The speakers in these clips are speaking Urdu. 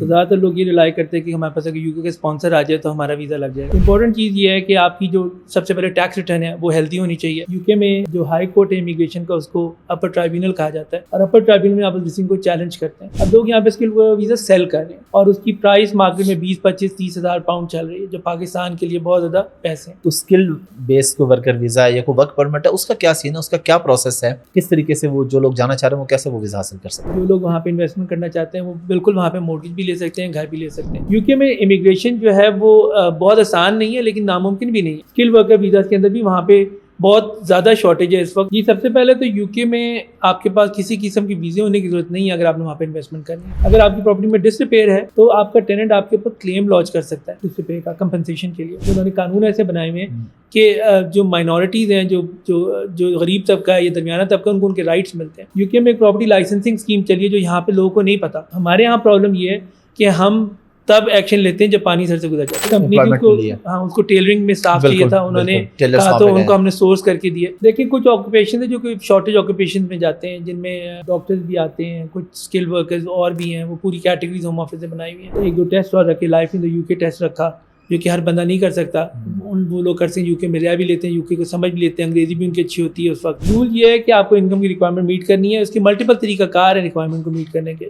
تو زیادہ تر لوگ یہ ریلائی کرتے ہیں کہ ہمارے پاس اگر یوکے کا اسپانسر آ جائے تو ہمارا ویزا لگ جائے گا. امپورٹنٹ چیز یہ ہے کہ آپ کی جو سب سے پہلے ٹیکس ریٹرن ہے وہ ہیلدی ہونی چاہیے. یوکے میں جو ہائی کورٹ ہے امیگریشن کا اس کو اپر ٹرائبیونل کہا جاتا ہے, اور اپر ٹرائبیونل میں آپ کسی کو چیلنج کرتے ہیں. اب لوگ یہاں پہ اس کے ویزا سیل کر رہے ہیں اور اس کی پرائس مارکیٹ میں 20-25-30 ہزار پاؤنڈ چل رہی ہے, جو پاکستان کے لیے بہت زیادہ پیسے ہیں. تو اسکل بیس کو ورکر ویزا یا کوئی ورک پرمٹ ہے, اس کا کیا سین ہے, اس کا کیا پروسیس ہے, کس طریقے سے وہ جو لوگ جانا چاہ رہے ہیں وہ کیسے وہ ویزا حاصل کر سکتے ہیں؟ جو لوگ وہاں پہ انویسٹمنٹ کرنا چاہتے ہیں وہ بالکل وہاں پہ مورگیج بھی لے سکتے ہیں, گھر بھی لے سکتے ہیں. یوکے میں امیگریشن جو ہے وہ بہت آسان نہیں ہے لیکن ناممکن بھی نہیں ہے. اسکل ورکر ویزا کے اندر بھی وہاں پہ بہت زیادہ شارٹیج ہے اس وقت. جی, سب سے پہلے تو یوکے میں آپ کے پاس کسی قسم کی ویزے ہونے کی ضرورت نہیں ہے اگر آپ نے وہاں پہ انویسٹمنٹ کرنی ہے. اگر آپ کی پراپرٹی میں ڈس ریپیئر ہے تو آپ کا ٹیننٹ آپ کے اوپر کلیم لانچ کر سکتا ہے ڈس ریپیئر کا کمپنسیشن کے لیے. انہوں نے قانون ایسے بنائے ہوئے ہیں کہ جو مائنورٹیز ہیں, جو غریب طبقہ ہے یا درمیانہ طبقہ, ان کو ان کے رائٹس ملتے ہیں. یوکے میں ایک پراپرٹی لائسنسنگ اسکیم چلی ہے جو یہاں پہ لوگوں کو نہیں پتا. ہمارے یہاں پرابلم یہ ہے کہ ہم تب ایکشن لیتے ہیں جب پانی سر سے گزر جاتا ہے. کمپنی کو اس کو ٹیلرنگ میں اسٹاف چاہیے تھا, انہوں نے کہا تو ان کو ہم نے سورس کر کے دیے. دیکھیں کچھ آکوپیشن ہے جو کہ شارٹیج آکوپیشن میں جاتے ہیں, جن میں ڈاکٹرز بھی آتے ہیں, کچھ اسکل ورکرز اور بھی ہیں, وہ پوری کیٹیگریز ہوم آفس سے بنائی ہوئی ہیں. ایک دو ٹیسٹ اور رکھے, لائف ان دا یوکے ٹیسٹ رکھا جو کہ ہر بندہ نہیں کر سکتا. وہ لوگ کرتے ہیں یوکے میں رہ بھی لیتے ہیں, یوکے کو سمجھ بھی لیتے ہیں, انگریزی بھی ان کی اچھی ہوتی ہے. اس وقت رول یہ ہے کہ آپ کو انکم کی ریکوائرمنٹ میٹ کرنی ہے. اس کے ملٹیپل طریقہ کار ہے ریکوائرمنٹ کو میٹ کرنے کے.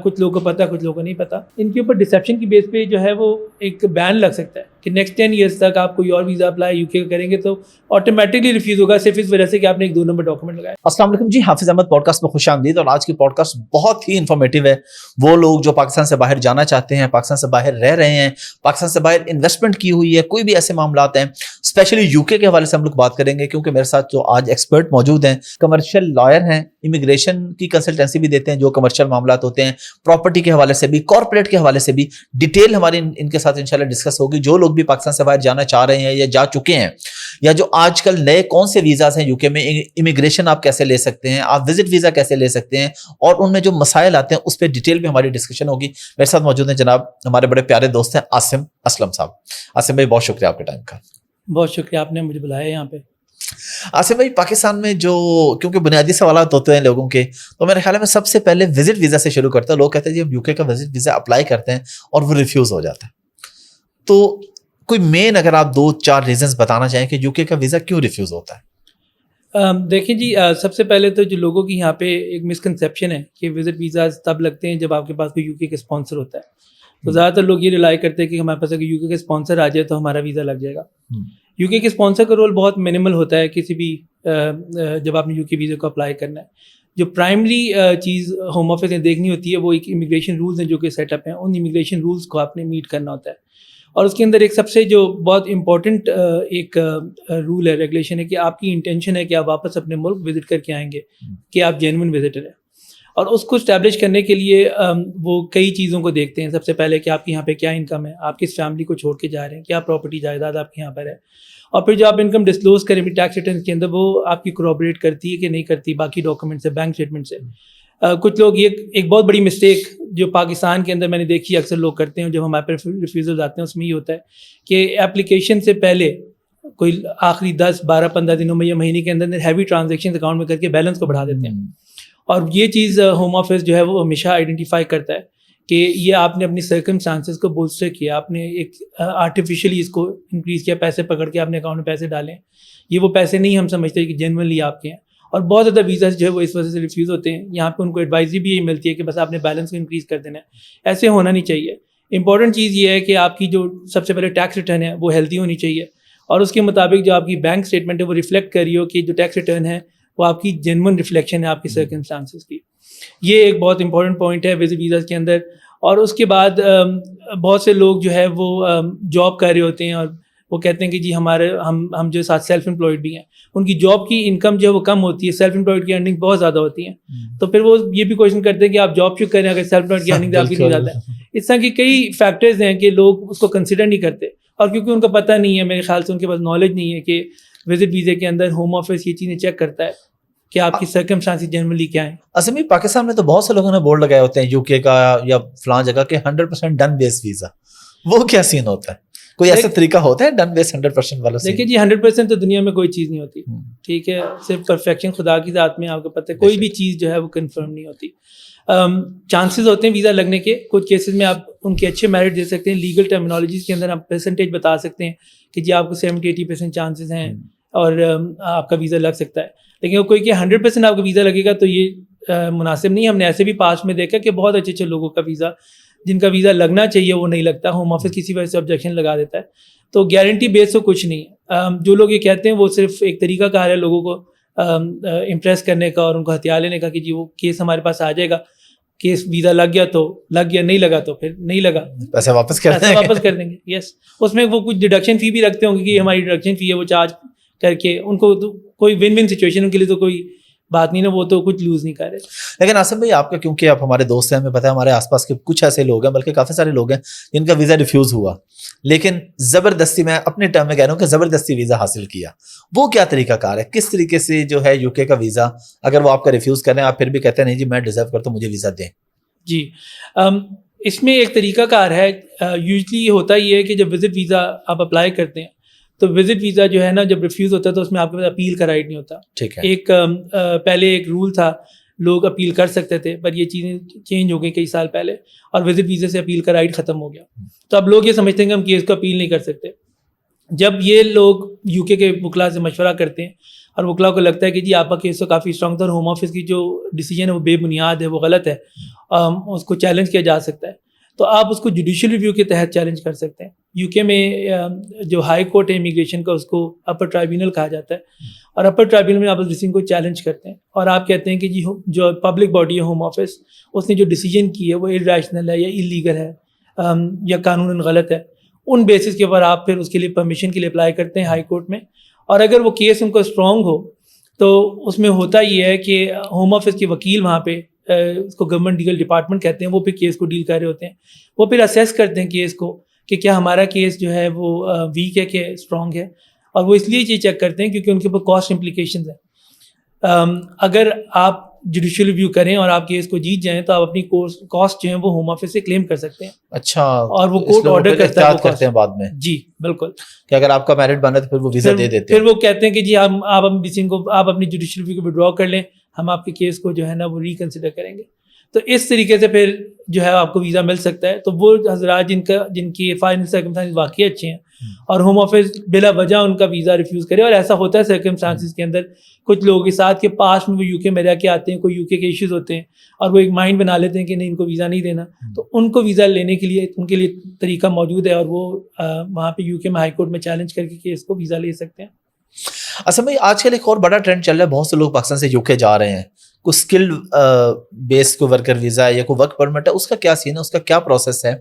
کچھ لوگوں کو پتہ ہے, کچھ لوگوں کو نہیں پتہ. ان کے اوپر ڈسیپشن کی بیس پہ جو ہے وہ ایک بین لگ سکتا ہے کہ نیکسٹ 10 ایئرس تک آپ کوئی اور ویزا اپلائی یوکے کا کریں گے تو آٹومیٹکلی ریفیوز ہوگا, صرف اس وجہ سے کہ آپ نے ایک 2 نمبر ڈاکومنٹ لگایا. السلام علیکم جی, حافظ احمد پوڈ کاسٹ میں خوش آمدید. اور آج کی پوڈ کاسٹ بہت ہی انفارمیٹیو ہے. وہ لوگ جو پاکستان سے باہر جانا چاہتے ہیں, پاکستان سے باہر رہ رہے ہیں, پاکستان سے باہر انویسٹمنٹ کی ہوئی ہے, کوئی بھی ایسے معاملات ہیں, اسپیشلی یوکے کے حوالے سے ہم لوگ بات کریں گے کیونکہ میرے ساتھ جو آج ایکسپرٹ موجود ہیں, کمرشل لائر ہیں, امیگریشن کی کنسلٹنسی بھی دیتے ہیں, جو کمرشل معاملات ہوتے ہیں, پراپرٹی کے حوالے سے بھی, کارپوریٹ کے حوالے سے بھی ڈیٹیل ہماری ان کے ساتھ انشاءاللہ ڈسکس ہوگی. جو لوگ بھی پاکستان سے باہر جانا چاہ رہے ہیں یا جا چکے ہیں, یا جو آج کل نئے کون سے ویزاز ہیں یوکے میں, امیگریشن آپ کیسے لے سکتے ہیں, آپ وزٹ ویزا کیسے لے سکتے ہیں, اور ان میں جو مسائل آتے ہیں اس پہ ڈیٹیل میں ہماری ڈسکشن ہوگی. میرے ساتھ موجود ہیں جناب ہمارے بڑے پیارے دوست ہیں عاصم اسلم صاحب. عاصم بھائی بہت شکریہ آپ کے ٹائم کا. بہت شکریہ, آپ نے مجھے بلایا یہاں پہ. عاصم بھائی, پاکستان میں جو کیونکہ بنیادی سوالات ہوتے ہیں لوگوں کے, تو میرے خیال میں سب سے پہلے وزٹ ویزا سے شروع کرتے ہیں. لوگ کہتے ہیں جی ہم یوکے کا وزٹ ویزا اپلائی کرتے ہیں اور وہ ریفیوز ہو جاتا ہے. تو کوئی مین اگر آپ 2-4 ریزنز بتانا چاہیں کہ یوکے کا ویزا کیوں ریفیوز ہوتا ہے؟ دیکھیں جی, سب سے پہلے تو جو لوگوں کی یہاں پہ ایک مسکنسیپشن ہے کہ وزٹ ویزاز تب لگتے ہیں جب آپ کے پاس کوئی یوکے کا اسپانسر ہوتا ہے. تو زیادہ تر لوگ یہ ریلائی کرتے ہیں کہ ہمارے پاس اگر یوکے کا اسپانسر آ جائے تو ہمارا ویزا لگ جائے گا. یوکے کے اسپانسر کا رول بہت منیمل ہوتا ہے کسی بھی جب آپ نے یوکے ویزا کو اپلائی کرنا ہے. جو پرائمری چیز ہوم آفس نے دیکھنی ہوتی ہے وہ ایک امیگریشن رولز ہیں جو کہ سیٹ اپ ہیں. ان امیگریشن رولز کو آپ نے میٹ کرنا ہوتا ہے. اور اس کے اندر ایک سب سے جو بہت امپورٹنٹ ایک رول ہے, ریگولیشن ہے کہ آپ کی انٹینشن ہے کہ آپ واپس اپنے ملک وزٹ کر کے آئیں گے, کہ آپ جینون وزٹر ہیں. اور اس کو اسٹیبلش کرنے کے لیے وہ کئی چیزوں کو دیکھتے ہیں. سب سے پہلے کہ آپ کے یہاں پہ کیا انکم ہے, آپ کس فیملی کو چھوڑ کے جا رہے ہیں, کیا پراپرٹی جائیداد آپ کے یہاں پر ہے, اور پھر جو آپ انکم ڈسکلوز کریں بھی ٹیکس ریٹرن کے اندر وہ آپ کی کورابریٹ کرتی ہے کہ نہیں کرتی باقی ڈاکومنٹ سے, بینک اسٹیٹمنٹ سے. کچھ لوگ یہ ایک بہت بڑی مسٹیک جو پاکستان کے اندر میں نے دیکھی اکثر لوگ کرتے ہیں جب ہمارے پہ ریفیوزل آتے ہیں, اس میں یہ ہوتا ہے کہ اپلیکیشن سے پہلے کوئی آخری 10-12-15 دنوں میں یا مہینے کے اندر ہیوی ٹرانزیکشن اکاؤنٹ میں کر کے بیلنس کو بڑھا دیتے ہیں. اور یہ چیز ہوم آفس جو ہے وہ ہمیشہ آئیڈینٹیفائی کرتا ہے کہ یہ آپ نے اپنی سرکمسٹانسز کو بولسٹر کیا, آپ نے ایک آرٹیفیشلی اس کو انکریز کیا, پیسے پکڑ کے آپ نے اکاؤنٹ میں پیسے ڈالیں. یہ وہ پیسے نہیں ہم سمجھتے کہ جینوئنلی آپ کے ہیں. اور بہت زیادہ ویزاز جو ہے وہ اس وجہ سے ریفیوز ہوتے ہیں. یہاں پہ ان کو ایڈوائزری بھی یہی ملتی ہے کہ بس آپ نے بیلنس کو انکریز کر دینا ہے. ایسے ہونا نہیں چاہیے. امپورٹنٹ چیز یہ ہے کہ آپ کی جو سب سے پہلے ٹیکس ریٹرن ہے وہ ہیلدی ہونی چاہیے, اور اس کے مطابق جو آپ کی بینک اسٹیٹمنٹ ہے وہ ریفلیکٹ کر رہی ہو کہ جو ٹیکس ریٹرن ہے وہ آپ کی جینون ریفلیکشن ہے آپ کی سرکمسٹانسز کی. یہ ایک بہت امپورٹنٹ پوائنٹ ہے وزٹ ویزاز کے اندر. اور اس کے بعد بہت سے لوگ جو ہے وہ جاب کر رہے ہوتے ہیں اور وہ کہتے ہیں کہ جی ہم جو ساتھ سیلف امپلائڈ بھی ہیں, ان کی جاب کی انکم جو ہے وہ کم ہوتی ہے, سیلف امپلائڈ کی ارننگ بہت زیادہ ہوتی ہیں. تو پھر وہ یہ بھی کوشچن کرتے ہیں کہ آپ جاب کیوں کریں اگر سیلف امپلائڈ کی ارننگ آپ کی نہیں زیادہ ہے. اس طرح کی کئی فیکٹرز ہیں کہ لوگ اس کو کنسیڈر نہیں کرتے, اور کیونکہ ان کو پتہ نہیں ہے, میرے خیال سے ان کے پاس نالج نہیں ہے کہ وزٹ ویزے کے اندر ہوم آفس یہ چیزیں چیک کرتا ہے کہ آپ کی سرکمسٹانسز جنرلی کیا ہیں. اصل میں پاکستان میں تو بہت سے لوگوں نے بورڈ لگائے ہوتے ہیں یوکے کا یا فلاں جگہ کے 100% ڈن بیس ویزا. وہ کیا سین ہوتا ہے؟ کوئی ایسا طریقہ ہوتا ہے ڈن بیس 100% والا؟ دیکھیں جی 100% تو دنیا میں کوئی چیز نہیں ہوتی, ٹھیک ہے. صرف پرفیکشن خدا کی ذات میں, آپ کو پتہ ہے کوئی بھی چیز جو ہے وہ کنفرم نہیں ہوتی. چانسز ہوتے ہیں ویزا لگنے کے. کچھ کیسز میں آپ ان کے اچھے میرٹ دے سکتے ہیں, لیگل ٹرمینالوجیز کے اندر آپ پرسنٹیج بتا سکتے ہیں کہ جی آپ کو 70-80% چانسز ہیں اور آپ کا ویزا لگ سکتا ہے. لیکن کوئی کہ 100% آپ کا ویزا لگے گا تو یہ مناسب نہیں. ہم نے ایسے بھی پاسٹ میں دیکھا کہ بہت اچھے لوگوں کا ویزا, جن کا ویزا لگنا چاہیے وہ نہیں لگتا, ہوم آفس کسی وجہ سے آبجیکشن لگا دیتا ہے. تو گارنٹی بیس تو کچھ نہیں ہے. جو لوگ یہ کہتے ہیں وہ صرف ایک طریقہ کار ہے لوگوں کو امپریس کرنے کا اور ان کو ہتھیار لینے کا کہ جی وہ کیس ہمارے پاس آ جائے گا, کیس ویزا لگ گیا تو لگ گیا, نہیں لگا تو پھر نہیں لگا, پیسے واپس کر دیں گے. یس, اس میں وہ کچھ ڈیڈکشن فی بھی رکھتے ہوں گے کہ ہماری ڈیڈکشن فی ہے وہ چارج کر کے, ان کو کوئی ون ون سچویشن ان کے لیے تو کوئی بات نہیں نا, وہ تو کچھ لوز نہیں کر رہے. لیکن آصف بھائی آپ کا, کیونکہ آپ ہمارے دوست ہیں, ہمیں پتہ ہے ہمارے آس پاس کے کچھ ایسے لوگ ہیں, بلکہ کافی سارے لوگ ہیں جن کا ویزا ریفیوز ہوا, لیکن زبردستی, میں اپنے ٹرم میں کہہ رہا ہوں کہ زبردستی ویزا حاصل کیا. وہ کیا طریقہ کار ہے, کس طریقے سے جو ہے یو کے کا ویزا اگر وہ آپ کا ریفیوز کریں, آپ پھر بھی کہتے ہیں نہیں جی میں ڈیزرو کرتا ہوں مجھے ویزا دیں؟ جی, اس میں ایک طریقہ کار ہے. یوزلی ہوتا یہ ہے کہ جب وزٹ ویزا آپ اپلائی کرتے ہیں تو وزٹ ویزا جو ہے نا جب ریفیوز ہوتا ہے تو اس میں آپ کے پاس اپیل کا رائٹ نہیں ہوتا. ٹھیک ہے. ایک پہلے ایک رول تھا لوگ اپیل کر سکتے تھے, پر یہ چیزیں چینج ہو گئی کئی سال پہلے اور وزٹ ویزے سے اپیل کا رائٹ ختم ہو گیا. تو اب لوگ یہ سمجھتے ہیں کہ ہم کیس کو اپیل نہیں کر سکتے. جب یہ لوگ یو کے وکلا سے مشورہ کرتے ہیں اور وکلا کو لگتا ہے کہ جی آپ کا کیس تو کافی اسٹرانگ تھا اور ہوم آفس کی جو ڈیسیجن ہے وہ بے بنیاد ہے, وہ غلط ہے, اس کو چیلنج کیا جا سکتا ہے, تو آپ اس کو جوڈیشل ریویو کے تحت چیلنج کر سکتے ہیں. یو کے میں جو ہائی کورٹ ہے امیگریشن کا, اس کو اپر ٹرائبیونل کہا جاتا ہے, اور اپر ٹرائبیونل میں آپ اس ڈیسیجن کو چیلنج کرتے ہیں اور آپ کہتے ہیں کہ جی جو پبلک باڈی ہے ہوم آفس, اس نے جو ڈیسیجن کی ہے وہ ارریشنل ہے یا انلیگل ہے یا قانوناً غلط ہے. ان بیسس کے اوپر آپ پھر اس کے لیے پرمیشن کے لیے اپلائی کرتے ہیں ہائی کورٹ میں, اور اگر وہ کیس ان کو اسٹرانگ ہو تو اس میں ہوتا یہ ہے کہ ہوم آفس کے وکیل وہاں پہ, اس کو گورنمنٹ لیگل ڈپارٹمنٹ کہتے ہیں, وہ پھر کیس کو ڈیل کر رہے ہوتے ہیں. وہ پھر اسیس کرتے ہیں کیس کو کہ کیا ہمارا کیس جو ہے وہ ویک ہے کہ اسٹرانگ ہے, اور وہ اس لیے یہ چیک کرتے ہیں کیونکہ ان کے اوپر کاسٹ امپلیکیشنز ہیں. اگر آپ جوڈیشل ریویو کریں اور آپ کیس کو جیت جائیں تو آپ اپنی کاسٹ جو ہیں وہ ہوم آفس سے کلیم کر سکتے ہیں. اچھا, اور وہ کورٹ آرڈر کرتے ہیں بعد میں. جی بالکل, کہ اگر آپ کا میرٹ بنا تو پھر وہ ویزا دے دیتے ہیں. پھر وہ کہتے ہیں کہ جی آپ اپنی جوڈیشل ریویو کو وڈرا کر لیں, ہم آپ کے کیس کو جو ہے نا وہ ریکنسیڈر کریں گے. تو اس طریقے سے پھر جو ہے آپ کو ویزا مل سکتا ہے. تو وہ حضرات جن کی فائنل سرکمسٹانس واقعی اچھے ہیں اور ہوم آفس بلا وجہ ان کا ویزا ریفیوز کرے, اور ایسا ہوتا ہے سرکمسٹانسز کے اندر, کچھ لوگوں کے ساتھ کے پاس میں وہ یو کے میں رہ کے آتے ہیں, کوئی یو کے ایشوز ہوتے ہیں اور وہ ایک مائنڈ بنا لیتے ہیں کہ نہیں ان کو ویزا نہیں دینا, تو ان کو ویزا لینے کے لیے ان کے لیے طریقہ موجود ہے, اور وہ وہاں پہ یو کے میں ہائی کورٹ میں چیلنج کر کے کیس کو ویزا لے سکتے ہیں. اصل میں آج کل ایک اور بڑا ٹرینڈ چل رہا ہے, بہت سے لوگ پاکستان سے یو کے جا رہے ہیں, کوئی اسکلڈ بیس کو ورکر ویزا ہے یا کوئی ورک پرمٹ ہے, اس کا کیا سین ہے, اس کا کیا پروسیس ہے,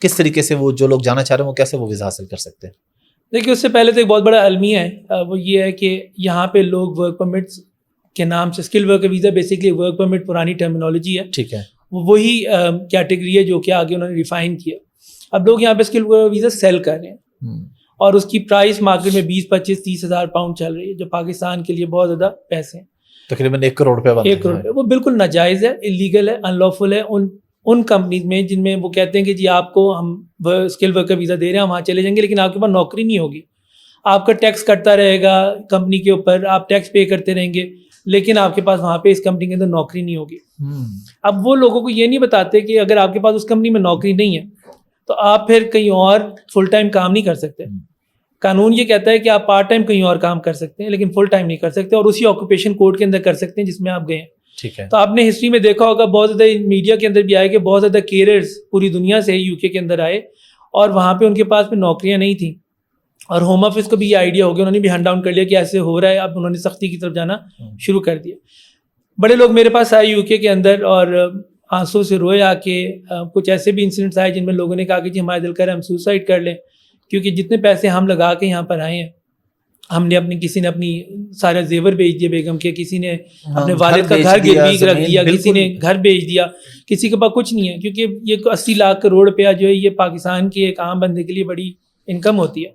کس طریقے سے وہ جو لوگ جانا چاہ رہے ہیں وہ کیسے وہ ویزا حاصل کر سکتے ہیں؟ دیکھیے اس سے پہلے تو ایک بہت بڑا المیہ ہے, وہ یہ ہے کہ یہاں پہ لوگ ورک پرمٹس کے نام سے, skill worker visa basically work permit پرانی ٹرمینالوجی ہے, ٹھیک ہے, وہی کیٹیگری ہے جو کہ آگے انہوں نے ریفائن کیا. اب لوگ یہاں پہ اسکل ورکر ویزا سیل کر رہے ہیں اور اس کی پرائس مارکیٹ میں 20-25-30 ہزار پاؤنڈ چل رہی ہے, جو پاکستان کے لیے بہت زیادہ پیسے ہیں, تقریباً 1 کروڑ روپے. 1 کروڑ, وہ بالکل ناجائز ہے, انلیگل ہے, ان لافل ہے ان کمپنیز میں جن میں وہ کہتے ہیں کہ جی آپ کو ہم اسکل ورکر ویزا دے رہے ہیں, وہاں چلے جائیں گے لیکن آپ کے پاس نوکری نہیں ہوگی, آپ کا ٹیکس کٹتا رہے گا کمپنی کے اوپر, آپ ٹیکس پے کرتے رہیں گے, لیکن آپ کے پاس وہاں پہ اس کمپنی کے اندر نوکری نہیں ہوگی. اب وہ لوگوں کو یہ نہیں بتاتے کہ اگر آپ کے پاس اس کمپنی میں نوکری نہیں ہے تو آپ پھر کہیں اور فل ٹائم کام نہیں کر سکتے. قانون یہ کہتا ہے کہ آپ پارٹ ٹائم کہیں اور کام کر سکتے ہیں لیکن فل ٹائم نہیں کر سکتے, اور اسی آکوپیشن کوڈ کے اندر کر سکتے ہیں جس میں آپ گئے ہیں. ٹھیک ہے. تو آپ نے ہسٹری میں دیکھا ہوگا, بہت زیادہ میڈیا کے اندر بھی آئے کہ بہت زیادہ کیریئرز پوری دنیا سے یو کے اندر آئے اور وہاں پہ ان کے پاس بھی نوکریاں نہیں تھیں, اور ہوم آفس کو بھی یہ آئیڈیا ہو گیا, انہوں نے بھی ہینڈ ڈاؤن کر لیا کہ ایسے ہو رہا ہے, اب انہوں نے سختی کی طرف جانا شروع کر دیا. بڑے لوگ میرے پاس آئے یو کے اندر اور آنسوں سے روئے آ کے, کچھ ایسے بھی انسیڈنٹس آئے جن میں لوگوں نے کہا کہ جی ہمارا دل کر ہم سوسائڈ کر لیں, کیونکہ جتنے پیسے ہم لگا کے یہاں پر آئے ہیں, ہم نے کسی نے اپنی سارے زیور بیچ دیے بیگم کے, کسی نے اپنے والد کا گھر گروی رکھ دیا, کسی نے گھر بیچ دیا, کسی کے پاس کچھ نہیں ہے, کیونکہ یہ 80 لاکھ کروڑ روپیہ جو ہے یہ پاکستان کے ایک عام بندے کے لیے بڑی انکم ہوتی ہے.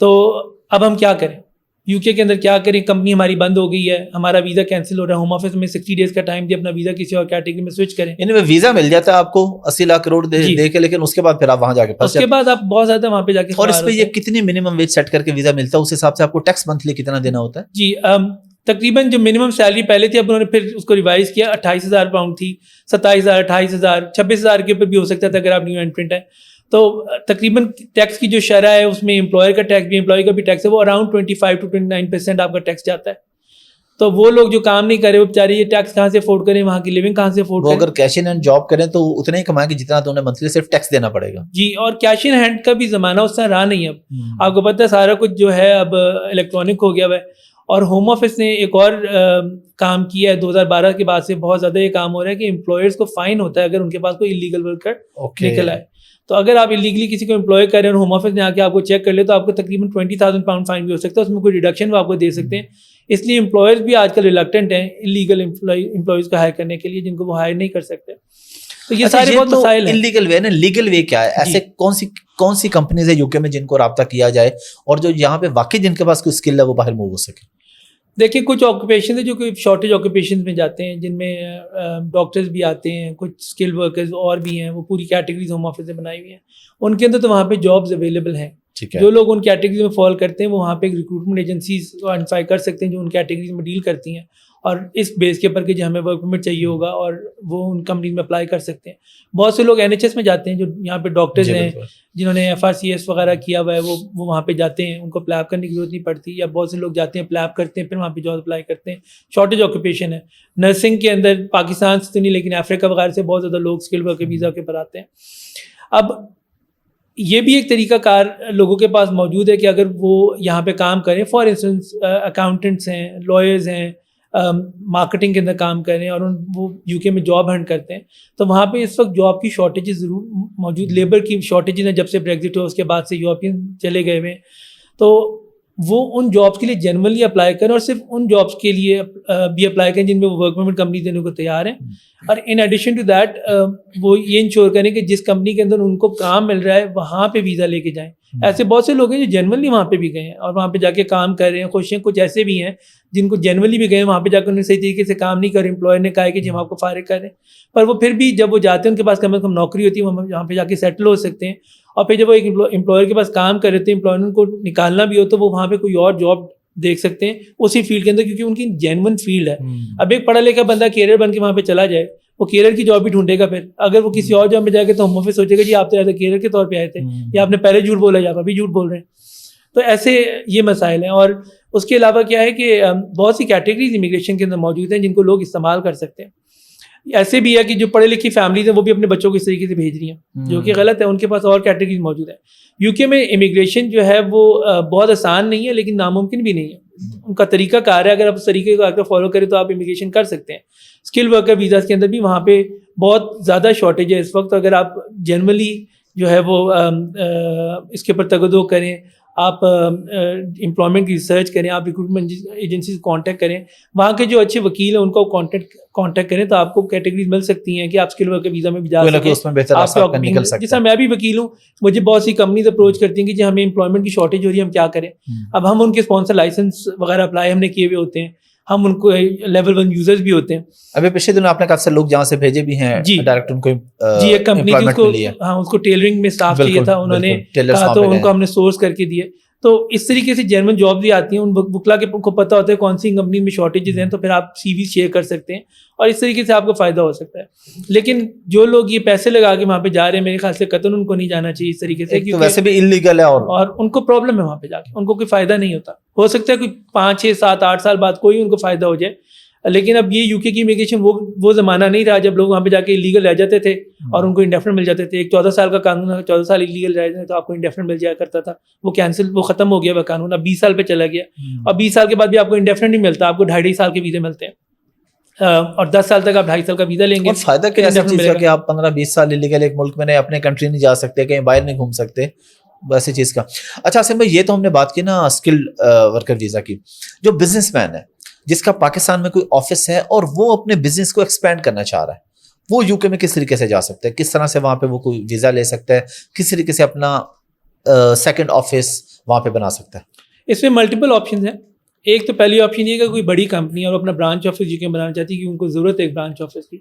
تو اب ہم کیا کریں, یو کے اندر کیا کریں, کمپنی ہماری بند ہو گئی ہے, ہمارا ویزا کینسل ہو رہا ہے, ہوم آفس میں 60 ڈیز کا ٹائم دیا اپنا ویزا کسی اور کیٹیگری میں سوئچ کریں. یعنی ویزا مل جاتا ہے آپ کو 80 لاکھ کروڑ دے کے, لیکن اس کے بعد پھر آپ وہاں جا کے اس کے بعد آپ بہت زیادہ وہاں پہ جا کے, اور اس پہ یہ کتنی منیمم ویج سیٹ کر کے ویزا ملتا ہے, اس حساب سے آپ کو ٹیکس منتھلی کتنا دینا ہوتا ہے؟ جی تقریباً جو منیمم سیلری پہلے تھی اب انہوں نے پھر اس کو ریوائز کیا, 28,000 پاؤنڈ تھی, 27,000, 28,000, 26,000 کے اوپر بھی ہو سکتا تھا اگر آپ نیو انٹرنٹ ہیں. تو تقریباً ٹیکس کی جو شرح ہے اس میں امپلائر کا ٹیکس بھی, امپلائی کا بھی ٹیکس ہے, وہ اراؤنڈ 25 to 29% آپ کا ٹیکس جاتا ہے. تو وہ لوگ جو کام نہیں کرے وہ بیچارے یہ ٹیکس کہاں سے افورڈ کریں, وہاں کی لیونگ کہاں سے افورڈ کریں. وہ اگر کیش ان ہینڈ جاب کریں تو اتنا ہی کمائیں گے جتنا تو انہیں منتھلی صرف ٹیکس دینا پڑے گا. جی, اور کیش ان ہینڈ کا بھی زمانہ اس طرح رہا نہیں اب. آپ کو پتہ ہے سارا کچھ جو ہے اب الیکٹرانک ہو گیا ہوا ہے. اور ہوم آفس نے ایک اور کام کیا ہے 2012 کے بعد سے, بہت زیادہ یہ کام ہو رہا ہے کہ امپلائرس کو فائن ہوتا ہے اگر ان کے پاس کوئی انلیگل ورکر نکل آئے. تو اگر آپ انلیگلی کسی کو امپلائی کر رہے ہیں اور ہوم آفس نے آ کے آپ کو چیک کر لے تو آپ کو تقریباً 20,000 پاؤنڈ فائن بھی ہو سکتا ہے, اس میں کوئی ریڈکشن وہ آپ کو دے سکتے ہیں. اس لیے امپلائرز بھی آج کل ریلکٹنٹ ہیں انلیگل امپلائیز کو ہائر کرنے کے لیے جن کو وہ ہائر نہیں کر سکتے. تو یہ سارے بہت مسائل ہیں. انلیگل وے نا, لیگل وے کیا ہے, ایسے کون سی کمپنیز ہے یو کے میں جن کو رابطہ کیا جائے اور جو یہاں پہ واقعی جن کے پاس کوئی اسکل ہے وہ باہر موو ہو سکے؟ دیکھیے کچھ آکوپیشن ہیں جو کہ شارٹیج آکوپیشن میں جاتے ہیں, جن میں ڈاکٹرز بھی آتے ہیں, کچھ اسکل ورکرز اور بھی ہیں, وہ پوری کیٹیگریز ہوم آفس سے بنائی ہوئی ہیں. ان کے اندر تو وہاں پہ جابز اویلیبل ہیں. جو لوگ ان کیٹیگریز میں فال کرتے ہیں وہ وہاں پہ ریکروٹمنٹ ایجنسیز آئیڈینٹیفائی کر سکتے ہیں جو ان کیٹیگریز میں ڈیل کرتی ہیں, اور اس بیس کے اوپر کہ جو ہمیں ورک پرمٹ چاہیے ہوگا اور وہ ان کمپنیز میں اپلائی کر سکتے ہیں. بہت سے لوگ NHS میں جاتے ہیں جو یہاں پہ ڈاکٹرز ہیں جنہوں نے FRCS وغیرہ کیا ہوا ہے, وہ وہاں پہ جاتے ہیں, ان کو اپلائی کرنے کی ضرورت نہیں پڑتی. یا بہت سے لوگ جاتے ہیں اپلائی کرتے ہیں پھر وہاں پہ جاب اپلائی کرتے ہیں. شارٹیج آکوپیشن ہے. نرسنگ کے اندر پاکستان سے نہیں لیکن افریقہ وغیرہ سے بہت زیادہ لوگ اسکل ورکر ویزا کے پر آتے ہیں. اب یہ بھی ایک طریقہ کار لوگوں کے پاس موجود ہے کہ اگر وہ یہاں پہ کام کریں, فار انسٹنس اکاؤنٹنٹس ہیں, لائرز ہیں, مارکیٹنگ کے اندر کام کریں اور وہ UK میں جاب ہنٹ کرتے ہیں, تو وہاں پہ اس وقت جاب کی شارٹیجز ضرور موجود, لیبر کی شارٹیجز ہیں. جب سے بریگزٹ ہو اس کے بعد سے یورپین چلے گئے ہوئے, تو وہ ان جابس کے لیے جنرلی اپلائی کریں اور صرف ان جابس کے لیے بھی اپلائی کریں جن میں وہ ورک پرمٹ کمپنی دینے کو تیار ہیں. اور ان ایڈیشن ٹو دیٹ وہ یہ انشور کریں کہ جس کمپنی کے اندر ان کو کام مل رہا ہے وہاں پہ ویزا لے کے جائیں. ایسے بہت سے لوگ ہیں جو جنرلی وہاں پہ بھی گئے ہیں اور وہاں پہ جا کے کام کر رہے ہیں, خوش ہیں. کچھ ایسے بھی ہیں جن کو جنرلی بھی گئے وہاں پہ جا کر انہوں نے صحیح طریقے سے کام نہیں کرے, امپلائر نے کہا کہ جی ہم آپ کو فارغ کر رہے ہیں, پر وہ پھر بھی جب وہ جاتے ہیں ان کے پاس کم از کم نوکری ہوتی ہے, وہ یہاں پہ جا کے سیٹل ہو سکتے ہیں. اور پھر جب وہ ایک امپلائر کے پاس کام کر رہے تھے, امپلائر کو نکالنا بھی ہو تو وہ وہاں پہ کوئی اور جاب دیکھ سکتے ہیں اسی فیلڈ کے اندر, کیونکہ ان کی جینون فیلڈ ہے. اب ایک پڑھا لکھا بندہ کیریئر بن کے وہاں پہ چلا جائے, وہ کیریئر کی جاب بھی ڈھونڈے گا. پھر اگر وہ کسی اور جاب میں جائے گا تو ہوم آفس سوچے گا جی آپ تو ایسے کیریئر کے طور پہ آئے تھے, یا آپ نے پہلے جھوٹ بولا یا آپ ابھی جھوٹ بول رہے ہیں. تو ایسے یہ مسائل ہیں. اور اس کے علاوہ کیا ہے کہ بہت سی کیٹیگریز امیگریشن کے اندر موجود ہیں جن کو لوگ استعمال کر سکتے ہیں. ایسے بھی ہے کہ جو پڑھے لکھی فیملیز ہیں وہ بھی اپنے بچوں کو اس طریقے سے بھیج رہی ہیں, جو کہ غلط ہے. ان کے پاس اور کیٹیگریز موجود ہیں. UK میں امیگریشن جو ہے وہ بہت آسان نہیں ہے لیکن ناممکن بھی نہیں ہے. ان کا طریقہ کار ہے, اگر آپ اس طریقے کو آ فالو کریں تو آپ امیگریشن کر سکتے ہیں. اسکل ورکر ویزاز کے اندر بھی وہاں پہ بہت زیادہ شارٹیج ہے اس وقت. اگر آپ جنرلی جو ہے وہ اس کے اوپر تگدو کریں, آپ امپلائمنٹ کی ریسرچ کریں, آپ ریکروٹمنٹ ایجنسی سے کانٹیکٹ کریں, وہاں کے جو اچھے وکیل ہیں ان کو کانٹیکٹ کریں تو آپ کو کیٹیگریز مل سکتی ہیں کہ آپ اسکل ورکر ویزا میں بھی جا سکیں. جس طرح میں بھی وکیل ہوں, مجھے بہت سی کمپنیز اپروچ کرتی ہیں کہ جی ہمیں امپلائمنٹ کی شارٹیج ہو رہی ہے, ہم کیا کریں. اب ہم ان کے اسپانسر لائسنس وغیرہ اپلائی ہم نے کیے ہوئے ہوتے ہیں, ہم ان کو لیول 1 یوزرز بھی ہوتے ہیں. ابھی پچھلے دنوں آپ نے کافی لوگ جہاں سے بھیجے بھی ہیں ڈائریکٹ ان کو جی ایک کمپنی تھی, اس کو ہاں اس کو ٹیلرنگ میں اسٹاف چاہیے تھا, انہوں نے کہا تو ان کو ہم نے سورس کر کے دیے. تو اس طریقے سے جرمن جاب بھی آتی ہیں, ان وکلا کے کو پتہ ہوتا ہے کون سی کمپنی میں شارٹیجز ہیں, تو پھر آپ CV شیئر کر سکتے ہیں اور اس طریقے سے آپ کو فائدہ ہو سکتا ہے. لیکن جو لوگ یہ پیسے لگا کے وہاں پہ جا رہے ہیں, میرے خیال سے قطعاً ان کو نہیں جانا چاہیے اس طریقے سے, کیونکہ ویسے بھی انلیگل ہے اور ان کو پرابلم ہے وہاں پہ جا کے, ان کو کوئی فائدہ نہیں ہوتا. ہو سکتا ہے کوئی 5 6 7 8 سال بعد کوئی ان کو فائدہ ہو جائے, لیکن اب یہ UK کی امیگریشن وہ زمانہ نہیں رہا جب لوگ وہاں پہ جا کے انلیگل رہ جاتے تھے اور ان کو انڈیفینٹ مل جاتے تھے. ایک 14 سال کا قانون ہے, 14 سال انلیگل رہ جائے تو آپ کو انڈیفینٹ مل جایا کرتا تھا, وہ کینسل, وہ ختم ہو گیا وہ قانون, اب 20 سال پہ چلا گیا. اور 20 سال کے بعد بھی آپ کو انڈیفینٹ نہیں ملتا, آپ کو 2.5 سال کے ویزے ملتے ہیں, اور 10 سال تک آپ 2.5 سال کا ویزا لیں گے. اور فائدہ کیا ایسی چیز کا کہ آپ 15-20 سال انلیگل ایک ملک میں اپنے کنٹری نہیں جا سکتے, کہیں باہر نہیں گھوم سکتے, ویسی چیز کا. اچھا اسم بھائی, یہ تو ہم نے بات کی نا اسکل ورکر ویزا کی. جو بزنس مین ہے جس کا پاکستان میں کوئی آفس ہے اور وہ اپنے بزنس کو ایکسپینڈ کرنا چاہ رہا ہے, وہ UK میں کس طریقے سے جا سکتا ہے, کس طرح سے وہاں پہ وہ کوئی ویزا لے سکتا ہے, کس طریقے سے اپنا سیکنڈ آفس وہاں پہ بنا سکتا ہے؟ اس میں ملٹیپل آپشنز ہیں. ایک تو پہلی آپشن یہ کہ کوئی بڑی کمپنی اور اپنا برانچ آفس UK میں بنانا چاہتی ہے, کہ ان کو ضرورت ہے ایک برانچ آفس کی,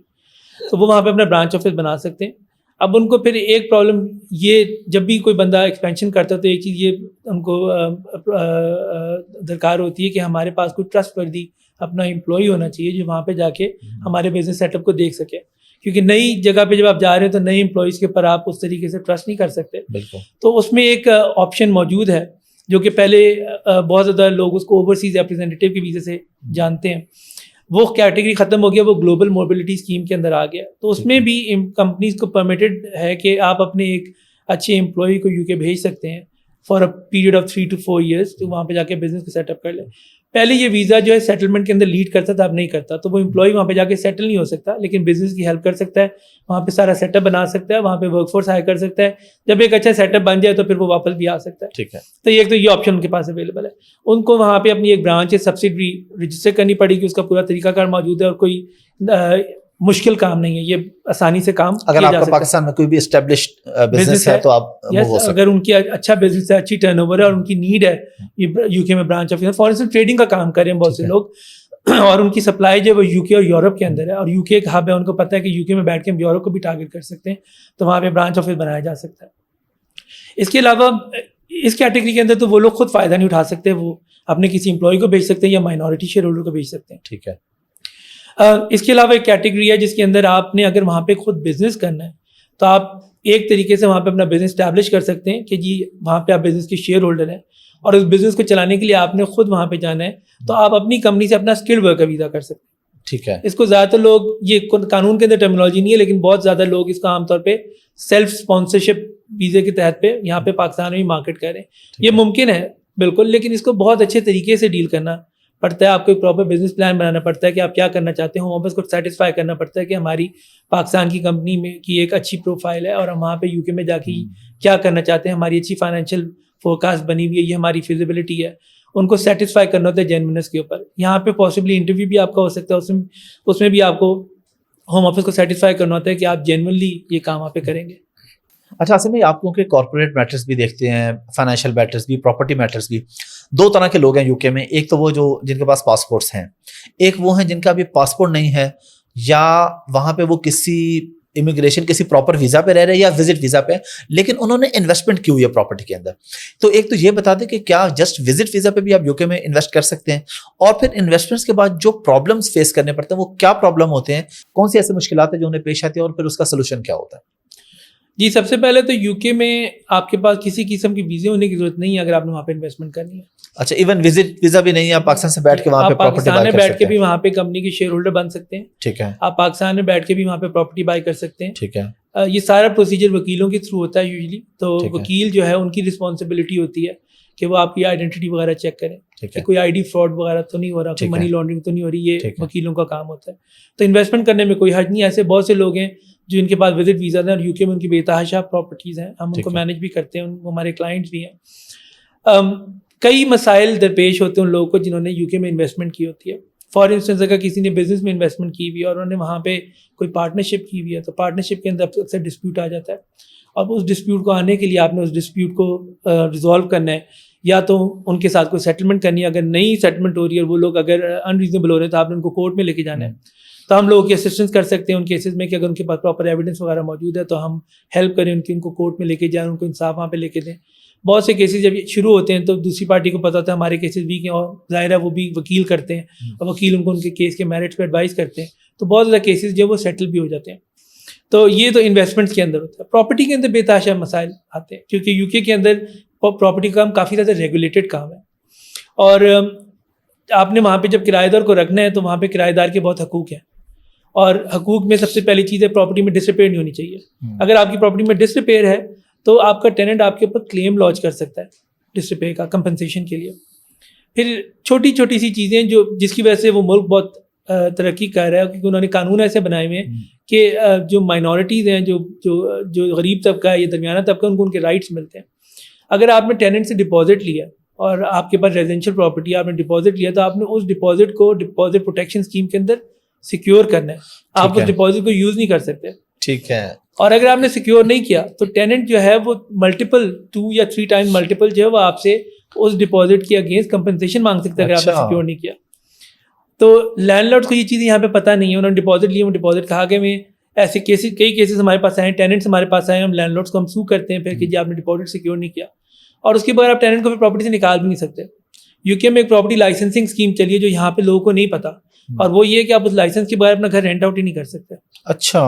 تو وہ وہاں پہ اپنا برانچ آفس بنا سکتے ہیں. اب ان کو پھر ایک پرابلم یہ, جب بھی کوئی بندہ ایکسپینشن کرتا ہے تو ایک چیز یہ ان کو درکار ہوتی ہے کہ ہمارے پاس کوئی ٹرسٹ وردی اپنا امپلائی ہونا چاہیے جو وہاں پہ جا کے ہمارے بزنس سیٹ اپ کو دیکھ سکے, کیونکہ نئی جگہ پہ جب آپ جا رہے ہیں تو نئے امپلائیز کے اوپر آپ اس طریقے سے ٹرسٹ نہیں کر سکتے. بالکل. تو اس میں ایک آپشن موجود ہے جو کہ پہلے بہت زیادہ لوگ اس کو اوورسیز ریپرزینٹیو کے ویزے سے جانتے ہیں, وہ کیٹیگری ختم ہو گیا, وہ گلوبل موبلٹی اسکیم کے اندر آ گیا. تو اس میں بھی کمپنیز کو پرمیٹڈ ہے کہ آپ اپنے ایک اچھے امپلائی کو یو کے بھیج سکتے ہیں for a period of 3 to 4 years, تو وہاں پہ جا کے بزنس کو سیٹ اپ کر لیں. پہلے یہ ویزا جو ہے سیٹلمنٹ کے اندر لیڈ کرتا تھا, اب نہیں کرتا. تو وہ امپلائی وہاں پہ جا کے سیٹل نہیں ہو سکتا, لیکن بزنس کی ہیلپ کر سکتا ہے, وہاں پہ سارا سیٹ اپ بنا سکتا ہے, وہاں پہ ورک فورس ہائر کر سکتا ہے. جب ایک اچھا سیٹ اپ بن جائے تو پھر وہ واپس بھی آ سکتا ہے. ٹھیک ہے. تو یہ آپشن ان کے پاس اویلیبل ہے. ان کو وہاں پہ اپنی ایک برانچ سبسڈری رجسٹر کرنی پڑے گی, اس کا پورا طریقہ کار موجود ہے, اور کوئی مشکل کام نہیں ہے, یہ آسانی سے کام اگر آپ کا پاکستان میں کوئی بھی اسٹیبلشڈ بزنس ہے تو آپ اگر ان کی اچھا بزنس ہے, اچھی ٹرن اوور ہے اور ان کی نیڈ ہے یو کے میں branch office, for instance trading کا کام کریں بہت سے لوگ, اور ان کی سپلائی جو ہے وہ یو کے اور یورپ کے اندر ہے, اور یو کے ایک ہب ہے, ان کو پتہ ہے کہ یو کے میں بیٹھ کے ہم یورپ کو بھی ٹارگیٹ کر سکتے ہیں, تو وہاں پہ برانچ آفس بنایا جا سکتا ہے. اس کے علاوہ اس کیٹیگری کے اندر تو وہ لوگ خود فائدہ نہیں اٹھا سکتے, وہ اپنے کسی امپلائی کو بھیج سکتے ہیں یا مائنورٹی شیئر ہولڈر کو بھیج سکتے ہیں. ٹھیک ہے. اس کے علاوہ ایک کیٹیگری ہے جس کے اندر آپ نے اگر وہاں پہ خود بزنس کرنا ہے تو آپ ایک طریقے سے وہاں پہ اپنا بزنس اسٹیبلش کر سکتے ہیں کہ جی وہاں پہ آپ بزنس کے شیئر ہولڈر ہیں, اور اس بزنس کو چلانے کے لیے آپ نے خود وہاں پہ جانا ہے, تو آپ اپنی کمپنی سے اپنا اسکلڈ ورکر ویزا کر سکتے ہیں. ٹھیک ہے. اس کو زیادہ تر لوگ, یہ قانون کے اندر ٹرمینالوجی نہیں ہے, لیکن بہت زیادہ لوگ اس کا عام طور پہ سیلف اسپانسرشپ ویزے کے تحت پہ یہاں پہ پاکستان میں بھی مارکیٹ کریں. یہ ممکن ہے بالکل, لیکن اس کو بہت اچھے طریقے سے ڈیل کرنا پڑتا ہے. آپ کو ایک پراپر بزنس پلان بنانا پڑتا ہے کہ آپ کیا کرنا چاہتے ہیں, ہوم آفس کو سیٹسفائی کرنا پڑتا ہے کہ ہماری پاکستان کی کمپنی میں کی ایک اچھی پروفائل ہے, اور ہم وہاں پہ یو کے میں جا کے کیا کرنا چاہتے ہیں, ہماری اچھی فائنینشیل فورکاسٹ بنی ہوئی ہے, یہ ہماری فیزیبلٹی ہے, ان کو سیٹسفائی کرنا ہوتا ہے جینونس کے اوپر. یہاں پہ پاسبلی انٹرویو بھی آپ کا ہو سکتا ہے, اس میں بھی آپ کو ہوم آفس کو سیٹسفائی کرنا ہوتا ہے کہ آپ جینونلی یہ کام وہاں پہ کریں گے. اچھا عاصم بھائی, آپ کیونکہ کارپوریٹ میٹرز بھی دیکھتے ہیں, فائنینشیل میٹرز بھی, پراپرٹی میٹرز بھی, دو طرح کے لوگ ہیں یو کے میں. ایک تو وہ جو جن کے پاس پاسپورٹس ہیں, ایک وہ ہیں جن کا بھی پاسپورٹ نہیں ہے, یا وہاں پہ وہ کسی امیگریشن کسی پراپر ویزا پہ رہ رہے ہیں یا وزٹ ویزا پہ, لیکن انہوں نے انویسٹمنٹ کی ہوئی ہے پراپرٹی کے اندر. تو ایک تو یہ بتا دیں کہ کیا جسٹ وزٹ ویزا پہ بھی آپ یو کے میں انویسٹ کر سکتے ہیں, اور پھر انویسٹمنٹس کے بعد جو پرابلمس فیس کرنے پڑتے ہیں وہ کیا پرابلم ہوتے ہیں, کون سی ایسی مشکلات ہیں جو انہیں پیش آتی ہیں, اور پھر اس کا سولوشن کیا ہوتا ہے؟ جی, سب سے پہلے تو یو کے میں آپ کے پاس کسی قسم کی ویزے ہونے کی ضرورت نہیں ہے اگر آپ نے وہاں پہ انویسٹمنٹ کرنی ہے. اچھا, ایون وزٹ ویزا بھی نہیں ہے, آپ پاکستان سے بیٹھ کے وہاں پہ پراپرٹی بائی کر سکتے ہیں. بیٹھ کے بھی وہاں پہ کمپنی کے شیئر ہولڈر بن سکتے ہیں. ٹھیک ہے. آپ پاکستان میں بیٹھ کے بھی وہاں پہ پراپرٹی بائی کر سکتے ہیں. ٹھیک ہے. یہ سارا پروسیجر وکیلوں کے تھرو ہوتا ہے یوزلی, تو وکیل جو ہے ان کی رسپانسبلٹی ہوتی ہے کہ وہ آپ کی آئیڈینٹی وغیرہ چیک کریں کہ کوئی آئی ڈی فراڈ وغیرہ تو نہیں ہو رہا, کوئی منی لانڈرنگ تو نہیں ہو رہی, یہ وکیلوں کا کام ہوتا ہے. تو انویسٹمنٹ کرنے میں کوئی حرج نہیں. ایسے بہت سے لوگ ہیں جو ان کے پاس وزٹ ویزا ہیں اور یو کے میں ان کی بے تحاشا پراپرٹیز ہیں, ہم ان کو مینیج بھی کرتے ہیں, وہ ہمارے کلائنٹس بھی ہیں. کئی مسائل درپیش ہوتے ہیں ان لوگوں کو جنہوں نے یو کے میں انویسٹمنٹ کی ہوتی ہے. فار انسٹنس اگر کسی نے بزنس میں انویسٹمنٹ کی ہوئی ہے اور انہوں نے وہاں پہ کوئی پارٹنرشپ کی ہوئی ہے, تو پارٹنرشپ کے اندر اکثر ڈسپیوٹ آ جاتا ہے, اور اس ڈسپیوٹ کو آنے کے لیے آپ نے اس ڈسپیوٹ کو ریزالو کرنا ہے, یا تو ان کے ساتھ کوئی سیٹلمنٹ کرنی ہے. اگر نئی سیٹلمنٹ ہو رہی ہے اور وہ لوگ اگر انریزنیبل ہو رہے ہیں تو آپ نے ان کو کورٹ میں لے کے جانا ہے. تو ہم لوگوں کی اسسٹنس کر سکتے ہیں ان کیسز میں کہ اگر ان کے پاس پراپر ایویڈنس وغیرہ موجود ہے تو ہم ہیلپ کریں ان کو کورٹ میں لے کے جائیں, ان کو انصاف وہاں پہ لے کے دیں. بہت سے کیسز جب شروع ہوتے ہیں تو دوسری پارٹی کو پتہ ہوتا ہے ہمارے کیسز ویک ہیں, اور ظاہر ہے وہ بھی وکیل کرتے ہیں, اور وکیل ان کو ان کے کیس کے میرٹس پہ ایڈوائز کرتے ہیں, تو بہت زیادہ کیسز جو وہ سیٹل بھی ہو جاتے ہیں. تو یہ تو انویسٹمنٹس کے اندر ہوتا ہے. پراپرٹی کے اندر بے تحاشا مسائل آتے ہیں, کیونکہ یو کے اندر پراپرٹی کا کام کافی زیادہ ریگولیٹڈ کام ہے, اور آپ نے وہاں پہ جب کرایہ دار کو رکھنا ہے تو وہاں پہ کرایہ دار کے بہت حقوق ہیں, اور حقوق میں سب سے پہلی چیز ہے پراپرٹی میں ڈس ریپیئر نہیں ہونی چاہیے. اگر آپ کی پراپرٹی میں ڈس ریپیئر ہے تو آپ کا ٹیننٹ آپ کے اوپر کلیم لانچ کر سکتا ہے ڈس ریپیئر کا, کمپنسیشن کے لیے. پھر چھوٹی چھوٹی سی چیزیں جس کی وجہ سے وہ ملک بہت ترقی کر رہا ہے, کیونکہ انہوں نے قانون ایسے بنائے ہوئے ہیں کہ جو مائنورٹیز ہیں, جو غریب طبقہ ہے یا درمیانہ طبقہ, ان کو ان کے رائٹس ملتے ہیں. اگر آپ نے ٹیننٹ سے ڈپازٹ لیا اور آپ کے پاس ریزیڈینشیل پراپرٹی آپ نے ڈپازٹ لیا, تو آپ نے اس ڈپازٹ کو ڈپازٹ پروٹیکشن اسکیم کے اندر سیکیور کرنا ہے. آپ اس ڈپازٹ کو یوز نہیں کر سکتے. ٹھیک ہے. اور اگر آپ نے سیکیور نہیں کیا تو ٹیننٹ جو ہے وہ ملٹیپل 2 یا 3 ٹائم ملٹیپل جو ہے وہ آپ سے اس ڈپازٹ کے اگینسٹ کمپنسیشن مانگ سکتا ہے اگر آپ نے سیکیور نہیں کیا. تو لینڈ لارڈ کو یہ چیزیں یہاں پہ پتہ نہیں ہے, انہوں نے ڈپازٹ لیے, وہ ڈپازٹ کھا گئے. میں ایسے کیسز, کئی کیسز ہمارے پاس آئے ہیں, ٹیننٹس ہمارے پاس آئے ہیں, ہم لینڈ لارڈس کو ہم سو کرتے ہیں پھر کہ جی آپ نے ڈپازٹ سیکیور نہیں کیا, اور اس کے بعد آپ ٹیننٹ کو پھر پراپرٹی سے نکال بھی نہیں سکتے, UK میں ایک پراپرٹی لائسنسنگ اسکیم چلی ہے جو یہاں پہ لوگوں کو نہیں پتا, اور وہ یہ ہے کہ آپ اس لائسنس کے بغیر اپنا گھر رینٹ آؤٹ ہی نہیں کر سکتے. اچھا,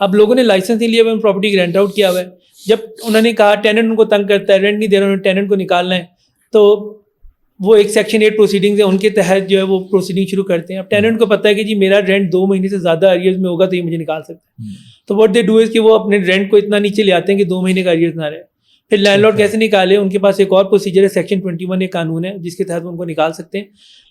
اب لوگوں نے لائسنس نہیں لیا ہوا, پراپرٹی رینٹ آؤٹ کیا ہوا ہے. جب انہوں نے کہا ٹیننٹ ان کو تنگ کرتا ہے, رینٹ نہیں دے رہا, انہوں نے ٹیننٹ کو نکالنا ہے, تو وہ ایک سیکشن 8 پروسیڈنگز ہے, ان کے تحت جو ہے وہ پروسیڈنگ شروع کرتے ہیں. اب ٹیننٹ کو پتہ ہے کہ جی میرا رینٹ 2 مہینے سے زیادہ ارریئرز میں ہوگا تو یہ مجھے نکال سکتے ہیں. تو واٹ دے ڈو از کہ وہ اپنے رینٹ کو اتنا نیچے لے آتے ہیں کہ 2 مہینے کا ارریئرز نہ رہے. پھر لینڈ لارڈ کیسے نکالے, ان کے پاس ایک اور پروسیجر ہے, سیکشن 21 ایک قانون ہے جس کے تحت ان کو نکال سکتے ہیں.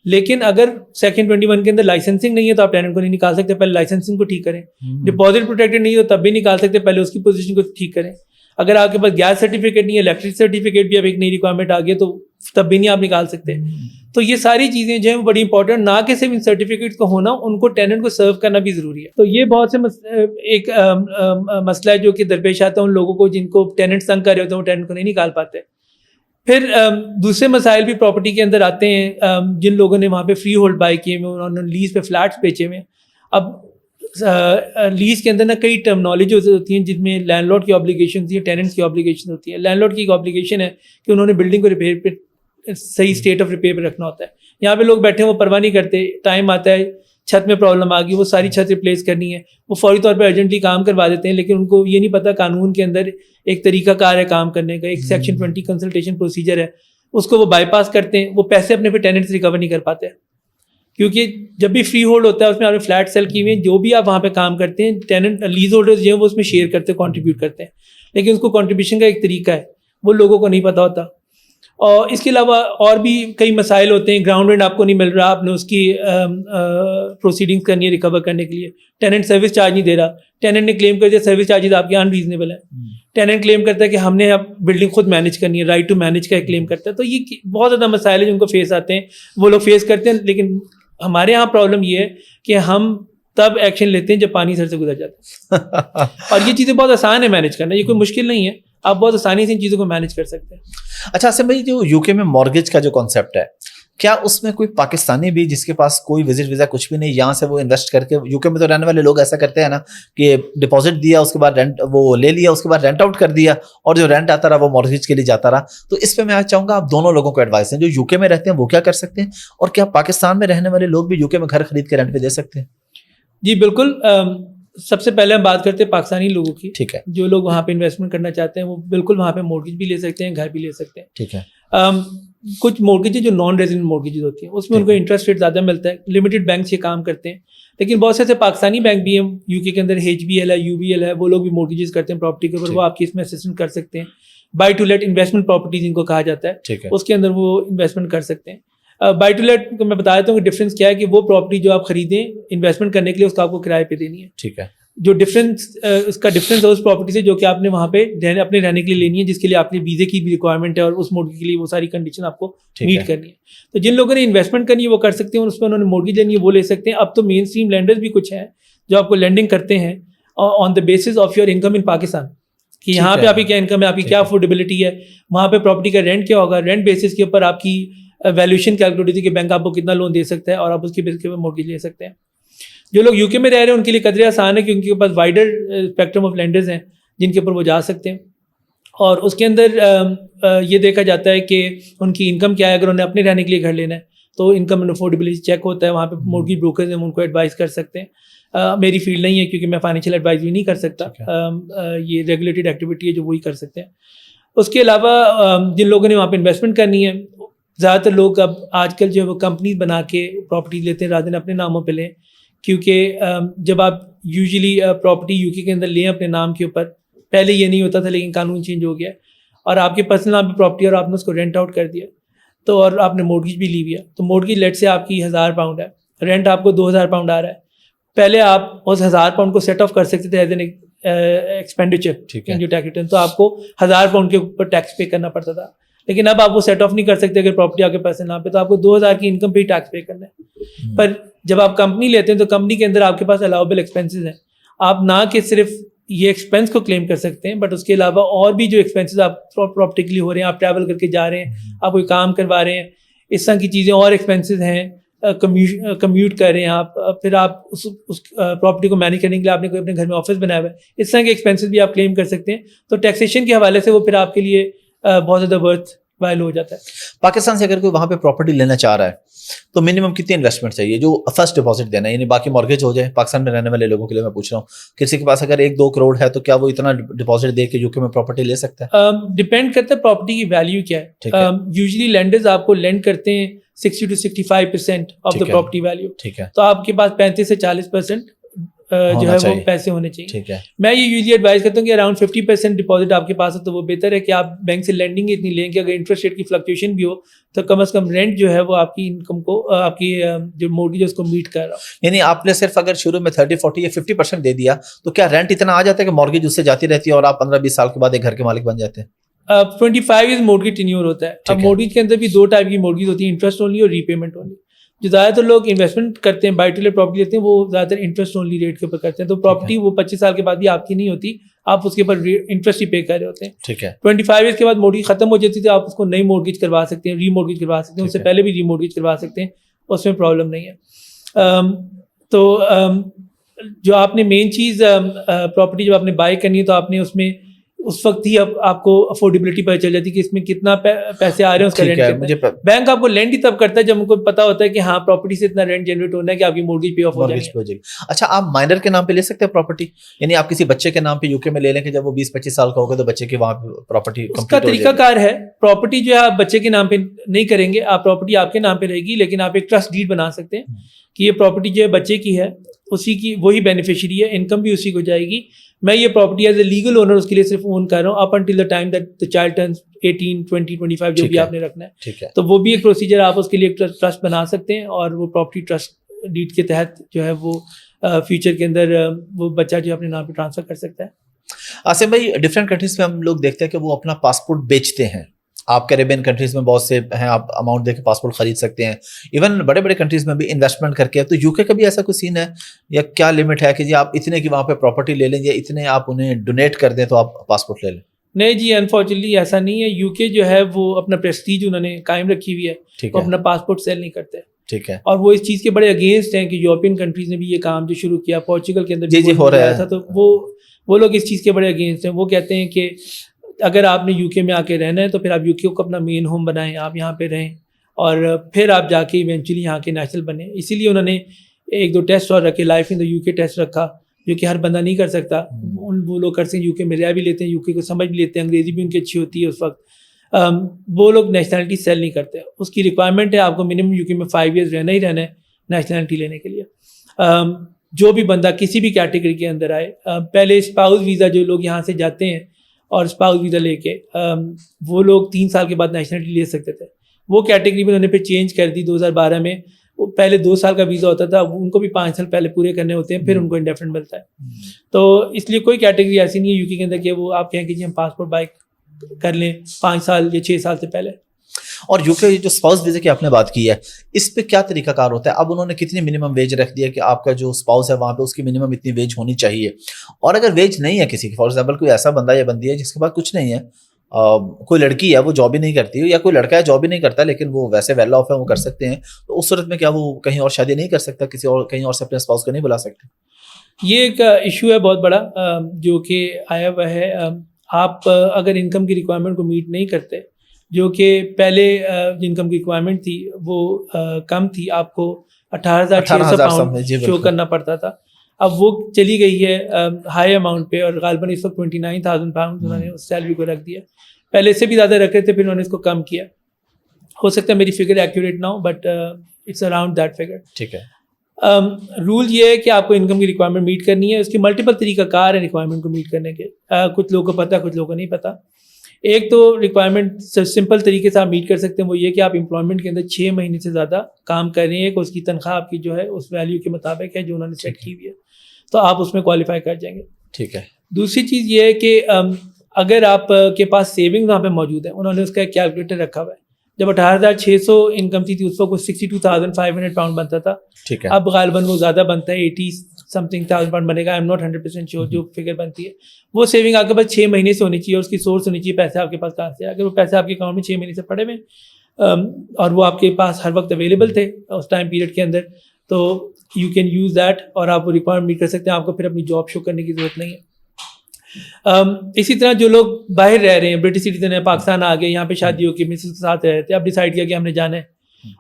لیکن اگر سیکشن 21 کے اندر لائسنسنگ نہیں ہے تو آپ ٹیننٹ کو نہیں نکال سکتے, پہلے لائسنسنگ کو ٹھیک کریں. ڈپازٹ پروٹیکٹڈ نہیں ہے تو تب بھی نکال سکتے, پہلے اس کی پوزیشن کو ٹھیک کریں. اگر آپ کے پاس گیس سرٹیفکیٹ نہیں ہے, الیکٹرک سرٹیفکیٹ بھی اب ایک نئی ریکوائرمنٹ آ گئی ہے, تو تب بھی نہیں آپ نکال سکتے. تو یہ ساری چیزیں جو ہیں وہ بڑی انپورٹنٹ, نہ کہ صرف ان سرٹیفکیٹس کو ہونا, ان کو ٹیننٹ کو سرو کرنا بھی ضروری ہے. تو یہ بہت سے ایک مسئلہ ہے جو کہ درپیش آتا ہے ان لوگوں کو جن کو ٹیننٹ تنگ کر رہے ہوتے ہیں, وہ ٹیننٹ کو نہیں نکال پاتے. پھر دوسرے مسائل بھی پراپرٹی کے اندر آتے ہیں. جن لوگوں نے وہاں پہ فری ہولڈ بائی کیے ہوئے, انہوں نے لیز پہ فلیٹس بیچے ہوئے. اب لیز کے اندر نا کئی ٹرمنالوجیز ہوتی ہیں جن میں لینڈ لارڈ کی آبلیگیشن ہوتی ہیں, ٹیننٹس کی آبلیگیشن ہوتی ہیں. لینڈ لارڈ کی ایک آبلیگیشن ہے کہ انہوں نے بلڈنگ کو ریپیئر پہ صحیح اسٹیٹ آف ریپیئر پہ رکھنا ہوتا ہے. یہاں پہ لوگ بیٹھے ہیں, وہ پرواہ نہیں کرتے, ٹائم آتا ہے چھت میں پرابلم آ گئی, وہ ساری چھت ریپلیس کرنی ہے, وہ فوری طور پہ ارجنٹلی کام کروا دیتے ہیں. لیکن ان کو یہ نہیں پتا قانون کے اندر ایک طریقہ کار ہے کام کرنے کا, ایک سیکشن 20 کنسلٹیشن پروسیجر ہے, اس کو وہ بائی پاس کرتے ہیں. وہ پیسے اپنے پہ ٹیننٹ سے ریکور نہیں کر پاتے, کیونکہ جب بھی فری ہولڈ ہوتا ہے اس میں آپ نے فلیٹ سیل کی ہوئی ہیں, جو بھی آپ وہاں پہ کام کرتے ہیں ٹیننٹ لیز ہولڈرز جو ہیں وہ اس میں شیئر کرتے ہیں, کنٹریبیوٹ کرتے ہیں. لیکن اس کو کنٹریبیوشن کا ایک طریقہ ہے, وہ لوگوں کو نہیں پتہ ہوتا. اور اس کے علاوہ اور بھی کئی مسائل ہوتے ہیں. گراؤنڈ رینٹ آپ کو نہیں مل رہا, آپ نے اس کی پروسیڈنگس کرنی ہے ریکور کرنے کے لیے. ٹیننٹ سروس چارج نہیں دے رہا, ٹیننٹ نے کلیم کر دیا سروس چارجز آپ کے ان ریزنیبل ہیں. ٹیننٹ کلیم کرتا ہے کہ ہم نے اب بلڈنگ خود مینیج کرنی ہے, رائٹ ٹو مینیج کا ایک کلیم کرتا ہے. تو یہ بہت زیادہ مسائل ہیں جن کو فیس آتے ہیں, وہ لوگ فیس کرتے ہیں. لیکن ہمارے یہاں پرابلم یہ ہے کہ ہم تب ایکشن لیتے ہیں جب پانی سر سے گزر جاتا ہے. اور یہ چیزیں بہت آسان ہے مینیج کرنا, یہ کوئی مشکل نہیں ہے, آپ بہت آسانی سے ان چیزوں کو مینیج کر سکتے ہیں. اچھا اسم بھائی, جو UK میں مارگیج کا جو کانسیپٹ ہے, کیا اس میں کوئی پاکستانی بھی جس کے پاس کوئی وزٹ ویزا کچھ بھی نہیں, یہاں سے وہ انویسٹ کر کے, UK میں تو رہنے والے لوگ ایسا کرتے ہیں نا کہ ڈپازٹ دیا, اس کے بعد رینٹ وہ لے لیا, اس کے بعد رینٹ آؤٹ کر دیا, اور جو رینٹ آتا رہا وہ مارگیج کے لیے جاتا رہا. تو اس پہ میں آج چاہوں گا آپ دونوں لوگوں کو ایڈوائس ہیں, جو UK میں رہتے ہیں وہ کیا کر سکتے ہیں, اور کیا پاکستان میں رہنے والے لوگ بھی UK میں گھر خرید کے رینٹ پہ دے سکتے ہیں؟ جی بالکل. سب سے پہلے ہم بات کرتے ہیں پاکستانی لوگوں کی. ٹھیک ہے. جو لوگ وہاں پہ انویسٹمنٹ کرنا چاہتے ہیں وہ بالکل وہاں پہ مورگیج بھی لے سکتے ہیں, گھر بھی لے سکتے ہیں. ٹھیک ہے. کچھ مورگیجز جو نان ریزیڈنٹ مورگیجز ہوتی ہیں اس میں ان کو انٹرسٹ ریٹ زیادہ ملتا ہے. لمیٹڈ بینکس یہ کام کرتے ہیں, لیکن بہت سے ایسے پاکستانی بینک بھی ہیں UK کے اندر, HBL ہے, UBL ہے, وہ لوگ بھی مورگیجز کرتے ہیں پراپرٹی کے اوپر. وہ آپ کی اس میں اسسٹنٹ کر سکتے ہیں. Buy to let investment properties ان کو کہا جاتا ہے, اس کے اندر وہ انویسٹمنٹ کر سکتے ہیں. بائی ٹو لیٹ کو میں بتا دیتا ہوں کہ ڈفرینس کیا ہے, کہ وہ پراپرٹی جو آپ خریدیں انویسٹمنٹ کرنے کے لیے اس کو آپ کو کرائے پہ دینی ہے. ٹھیک ہے. جو ڈفرینس اس کا ڈفرینس ہے اس پراپرٹی سے جو کہ آپ نے وہاں پہ اپنے رہنے کے لیے لینی ہے, جس کے لیے آپ نے ویزے کی بھی ریکوائرمنٹ ہے, اور اس مورگیج کے لیے وہ ساری کنڈیشن آپ کو میٹ کرنی ہے. تو جن لوگوں نے انویسٹمنٹ کرنی ہے وہ کر سکتے ہیں, اور اس پہ انہوں نے مورگیج لینی ہے وہ لے سکتے ہیں. اب تو مین اسٹریم لینڈرز بھی کچھ ہیں جو آپ کو لینڈنگ کرتے ہیں on the basis of your income in Pakistan, کہ یہاں پہ آپ کی کیا انکم ہے, آپ کی کیا افورڈیبلٹی ہے, وہاں پہ پراپرٹی کا رینٹ کیا ہوگا, رینٹ بیسس کے اوپر آپ کی ویلیوشن کیلکولیٹ ہوتی ہے کہ بینک آپ کو کتنا لون دے سکتا ہے, اور آپ اس کے بیس کے اوپر مورگیج لے سکتے ہیں. جو لوگ UK میں رہ رہے ہیں ان کے لیے قدرے آسان ہے کہ ان کے پاس وائڈر اسپیکٹرم آف لینڈرز ہیں جن کے اوپر وہ جا سکتے ہیں. اور اس کے اندر یہ دیکھا جاتا ہے کہ ان کی انکم کیا ہے. اگر انہیں اپنے رہنے کے لیے گھر لینا ہے تو انکم اینڈ افورڈیبلٹی چیک ہوتا ہے, وہاں پہ مورگیج بروکرز ہیں ان کو ایڈوائز کر سکتے ہیں. میری فیلڈ نہیں ہے کیونکہ میں فائنینشیل ایڈوائز بھی نہیں کر سکتا, یہ ریگولیٹڈ ایکٹیویٹی ہے جو وہی کر سکتے ہیں. اس کے علاوہ جن لوگوں نے وہاں پہ انویسٹمنٹ کرنی ہے, زیادہ تر لوگ اب آج کل جو ہے وہ کمپنیز بنا کے پراپرٹی لیتے ہیں راتھ دن اپنے ناموں پہ لیں, کیونکہ جب آپ یوزلی پراپرٹی UK کے اندر لیں اپنے نام کے اوپر, پہلے یہ نہیں ہوتا تھا لیکن قانون چینج ہو گیا, اور آپ کے پرسنل نام پہ پراپرٹی اور آپ نے اس کو رینٹ آؤٹ کر دیا, تو اور آپ نے مورگیج بھی لی ہوئی ہے, تو مورگیج لیٹ سے آپ کی 1000 پاؤنڈ ہے, رینٹ آپ کو 2000 پاؤنڈ آ رہا ہے. پہلے آپ اس 1000 پاؤنڈ کو سیٹ آف کر سکتے تھے ایز این ایکسپینڈیچر جو ٹیکس ریٹرن, تو آپ کو 1000 پاؤنڈ کے اوپر ٹیکس پے کرنا پڑتا تھا. لیکن اب آپ وہ سیٹ آف نہیں کر سکتے اگر پراپرٹی آپ کے پرسنل نام پہ, تو آپ کو 2000 کی انکم پہ ہی ٹیکس پے کرنا ہے. پر جب آپ کمپنی لیتے ہیں تو کمپنی کے اندر آپ کے پاس الاؤبل ایکسپینسز ہیں, آپ نہ کہ صرف یہ ایکسپینس کو کلیم کر سکتے ہیں, بٹ اس کے علاوہ اور بھی جو ایکسپینسز آپ پراپرٹی کے لیے ہو رہے ہیں, آپ ٹریول کر کے جا رہے ہیں, آپ کوئی کام کروا رہے ہیں, اس طرح کی چیزیں اور ایکسپینسز ہیں, کمیوٹ کر رہے ہیں آپ, پھر آپ اس پراپرٹی کو مینیج کرنے کے لیے آپ نے کوئی اپنے گھر میں آفس بنایا ہوا ہے, اس طرح کے ایکسپینسز بھی آپ کلیم کر سکتے ہیں. تو ٹیکسیشن کے حوالے سے وہ پھر آپ کے لیے بہت زیادہ ورتھ وائل ہو جاتا ہے. پاکستان سے اگر کوئی وہاں پہ پراپرٹی لینا چاہ رہا ہے تو منیمم کتنی انویسٹمنٹ چاہیے جو فرسٹ ڈپازٹ دینا ہے, یعنی باقی مارگیج ہو جائے؟ پاکستان میں رہنے والے لوگوں کے لیے میں پوچھ رہا ہوں, کسی کے پاس اگر 1-2 کروڑ ہے تو کیا وہ اتنا ڈپازٹ دے کے UK میں پراپرٹی لے سکتا ہے؟ ڈپینڈ کرتا ہے پراپرٹی کی ویلیو کیا ہے. یوزلی لینڈرز آپ کو لینڈ کرتے ہیں 60 to 65% of the property value, ٹھیک ہے, تو آپ کے پاس 35 سے 40% جو ہے وہ پیسے ہونے چاہیے. ٹھیک ہے, میں یہ یوزلی ایڈوائز کرتا ہوں کہ اراؤنڈ 50% ڈپازٹ آپ کے پاس ہو تو وہ بہتر ہے کہ آپ بینک سے لینڈنگ اتنی لیں کہ اگر انٹرسٹ ریٹ کی فلکچویشن بھی ہو تو کم از کم رینٹ جو ہے وہ آپ کی انکم کو, آپ کی جو مورگیج ہے اس کو میٹ کر رہا ہو. یعنی آپ نے صرف اگر شروع میں 30-40 یا 50% دے دیا تو کیا رینٹ اتنا آ جاتا ہے کہ مارگیج اس سے جاتی رہتی ہے اور آپ 15-20 سال کے بعد ایک گھر کے مالک بن جاتے ہیں؟ 25 ایئرز مورگیج ٹینیور ہوتا ہے. اب مورگیج کے اندر بھی 2 ٹائپ کی مورگیج ہوتی ہیں, انٹرسٹ اونلی اور ری پیمنٹ اونلی. جو زیادہ تر لوگ انویسٹمنٹ کرتے ہیں بائی ٹو لیٹ پراپرٹی لیتے ہیں وہ زیادہ تر انٹرسٹ اونلی ریٹ کے اوپر کرتے ہیں, تو پراپرٹی وہ 25 سال کے بعد بھی آپ کی نہیں ہوتی, آپ اس کے اوپر انٹرسٹ ہی پے کر رہے ہوتے ہیں. ٹھیک ہے, 25 ایئرس کے بعد مورگیج ختم ہو جاتی ہے, آپ اس کو نئی مورگیج کروا سکتے ہیں, ری مورگیج کروا سکتے ہیں, اس سے پہلے بھی ری مورگیج کروا سکتے ہیں, اس میں پرابلم نہیں ہے. تو جو آپ نے مین چیز پراپرٹی جب آپ نے بائی کرنی ہے تو آپ نے اس میں اس وقت ہی اب آپ کو افورڈیبلٹی پتہ چل جاتی ہے کہ اس میں کتنا پیسے آ رہے ہیں, اس کا رینٹ کتنا. بینک آپ کو لینڈ ہی تب کرتا ہے جب ان کو پتا ہوتا ہے کہ ہاں پراپرٹی سے اتنا رینٹ جنریٹ ہونا ہے کہ آپ کی مورگیج پے آف ہو جائے گی. اچھا, آپ مائنر کے نام پہ لے سکتے ہیں پراپرٹی, یعنی آپ کسی بچے کے نام پہ UK میں لے لیں کہ جب وہ 20-25 سال کا ہوگا تو بچے کے وہاں پہ پراپرٹی اس کا طریقہ کار ہے. پراپرٹی جو ہے آپ بچے کے نام پہ نہیں کریں گے, آپ پراپرٹی آپ کے نام پہ رہے گی, لیکن آپ ایک ٹرسٹ ڈیڈ بنا سکتے ہیں کہ یہ پراپرٹی جو ہے بچے کی ہے, اسی کی وہی بینیفیشری ہے, انکم بھی اسی کو جائے گی. میں یہ property as a legal owner اس کے لیے صرف اون کر رہا ہوں up until the time that the child turns 18, 20, 25 جو بھی آپ نے رکھنا ہے. تو وہ بھی ایک پروسیجر, آپ اس کے لیے ایک ٹرسٹ بنا سکتے ہیں اور وہ پراپرٹی ٹرسٹ ڈیڈ کے تحت جو ہے وہ فیوچر کے اندر وہ بچہ جو اپنے نام پہ ٹرانسفر کر سکتا ہے. عاصم بھائی, ڈفرینٹ کنٹریز میں ہم لوگ دیکھتے ہیں کہ وہ اپنا پاسپورٹ بیچتے ہیں. آپ کیریبین کنٹریز میں بہت سے ہیں, آپ اماؤنٹ دے کے پاسپورٹ خرید سکتے ہیں, ایون بڑے بڑے کنٹریز میں بھی انویسٹمنٹ کر کے. تو UK کا بھی ایسا کوئی سین ہے یا کیا لمٹ ہے کہ جی آپ اتنے کی وہاں پہ پراپرٹی لے لیں یا اتنے آپ انہیں ڈونیٹ کر دیں تو آپ پاسپورٹ لے لیں؟ نہیں جی, انفارچونیٹلی ایسا نہیں ہے. UK جو ہے وہ اپنا پریسٹیج انہوں نے قائم رکھی ہوئی ہے, وہ اپنا پاسپورٹ سیل نہیں کرتے. ٹھیک ہے, اور وہ اس چیز کے بڑے اگینسٹ ہیں کہ یورپین کنٹریز نے بھی یہ کام جو شروع کیا, پورچوگل کے اندر جی ہو رہا تھا, تو وہ لوگ اس چیز کے بڑے اگینسٹ ہیں. وہ کہتے ہیں کہ اگر آپ نے UK میں آ کے رہنا ہے تو پھر آپ UK کو اپنا مین ہوم بنائیں, آپ یہاں پہ رہیں اور پھر آپ جا کے ایونچولی یہاں کے نیشنل بنیں. اسی لیے انہوں نے 1-2 ٹیسٹ اور رکھے, لائف ان دا UK ٹیسٹ رکھا جو کہ ہر بندہ نہیں کر سکتا. وہ لوگ کرتے ہیں UK میں رہ بھی لیتے ہیں, UK کو سمجھ بھی لیتے ہیں, انگریزی بھی ان کی اچھی ہوتی ہے اس وقت. وہ لوگ نیشنلٹی سیل نہیں کرتے. اس کی ریکوائرمنٹ ہے آپ کو منیمم UK میں 5 ایئرز رہنا ہی رہنا ہے نیشنلٹی لینے کے لیے. جو بھی بندہ کسی بھی کیٹیگری کے اندر آئے, پہلے اسپاؤس ویزا جو لوگ یہاں سے جاتے ہیں اور اسپاؤس ویزا لے کے وہ لوگ 3 سال کے بعد نیشنلٹی لے سکتے تھے. وہ کیٹیگری میں انہوں نے پھر چینج کر دی 2012 میں. وہ پہلے 2 سال کا ویزا ہوتا تھا, ان کو بھی 5 سال پہلے پورے کرنے ہوتے ہیں, پھر ان کو انڈیفینٹ ملتا ہے. تو اس لیے کوئی کیٹیگری ایسی نہیں ہے UK کے اندر کہ وہ آپ کہیں کہ جی ہم پاسپورٹ بائی کر لیں 5 سال یا 6 سال سے پہلے. اور UK جو اسپاؤس ویزے کی آپ نے بات کی ہے, اس پہ کیا طریقہ کار ہوتا ہے؟ اب انہوں نے کتنی منیمم ویج رکھ دیا کہ آپ کا جو اسپاؤس ہے وہاں پہ اس کی منیمم اتنی ویج ہونی چاہیے, اور اگر ویج نہیں ہے کسی کی, فار ایگزامپل کوئی ایسا بندہ یا بندی ہے جس کے پاس کچھ نہیں ہے, کوئی لڑکی ہے وہ جاب ہی نہیں کرتی یا کوئی لڑکا ہے جاب ہی نہیں کرتا لیکن وہ ویسے ویل آف ہے, وہ کر سکتے ہیں, تو اس صورت میں کیا وہ کہیں اور شادی نہیں کر سکتا, کسی اور کہیں اور سے اپنے اسپاؤس کو نہیں بلا سکتے؟ یہ ایک ایشو ہے بہت بڑا جو کہ آیا ہوا ہے. آپ اگر انکم کی ریکوائرمنٹ کو میٹ نہیں کرتے, جو کہ پہلے انکم کی ریکوائرمنٹ تھی وہ کم تھی, آپ کو 18,600 پاؤنڈ شو کرنا پڑتا تھا. اب وہ چلی گئی ہے ہائی اماؤنٹ پہ, اور غالباً اس وقت 29,000 پاؤنڈ انہوں نے اس سیلری کو رکھ دیا. پہلے سے بھی زیادہ رکھ رہے تھے, پھر انہوں نے اس کو کم کیا. ہو سکتا ہے میری فگر ایکوریٹ نہ ہو, but it's around that figure. ٹھیک ہے. رول یہ ہے کہ آپ کو انکم کی ریکوائرمنٹ میٹ کرنی ہے. اس کے ملٹیپل طریقہ کار ہیں ریکوائرمنٹ کو میٹ کرنے کے. کچھ لوگوں کو پتہ ہے, کچھ لوگوں کو نہیں پتہ. ایک تو ریکوائرمنٹ سمپل طریقے سے آپ میٹ کر سکتے ہیں, وہ یہ کہ آپ امپلائمنٹ کے اندر 6 مہینے سے زیادہ کام کر رہے ہیں, کہ اس کی تنخواہ آپ کی جو ہے اس ویلیو کے مطابق ہے جو انہوں نے سیٹ کی ہوئی ہے, تو آپ اس میں کوالیفائی کر جائیں گے. ٹھیک ہے. دوسری چیز یہ ہے کہ اگر آپ کے پاس سیونگ وہاں پہ موجود ہے, انہوں نے اس کا ایک کیلکولیٹر رکھا ہوا ہے. جب 18,600 انکم تھی اس وقت 62,500 پاؤنڈ بنتا تھا. ٹھیک ہے. اب غالباً وہ زیادہ بنتا ہے, 80,000 پاؤنڈ بنے گا. آئی ایم ناٹ 100% شیور جو فگر بنتی ہے. وہ سیونگ آپ کے پاس 6 مہینے سے ہونی چاہیے, اور اس کی سورس ہونی چاہیے پیسے آپ کے پاس کہاں سے. اگر وہ پیسے آپ کے اکاؤنٹ میں 6 مہینے سے پڑے ہوئے اور وہ آپ کے پاس ہر وقت اویلیبل تھے اس ٹائم پیریڈ کے اندر, تو یو کین یوز دیٹ, اور آپ وہ ریکوائرمنٹ میٹ کر سکتے ہیں. آپ کو پھر اپنی جاب شو کرنے کی ضرورت نہیں ہے. اسی طرح جو لوگ باہر رہ رہے ہیں، برٹش سٹیزن ہیں، پاکستان آ گئے، یہاں پہ شادی ہو کے مسز کے ساتھ رہ رہے تھے، اب ڈیسائڈ کیا کہ ہم نے جانا ہے،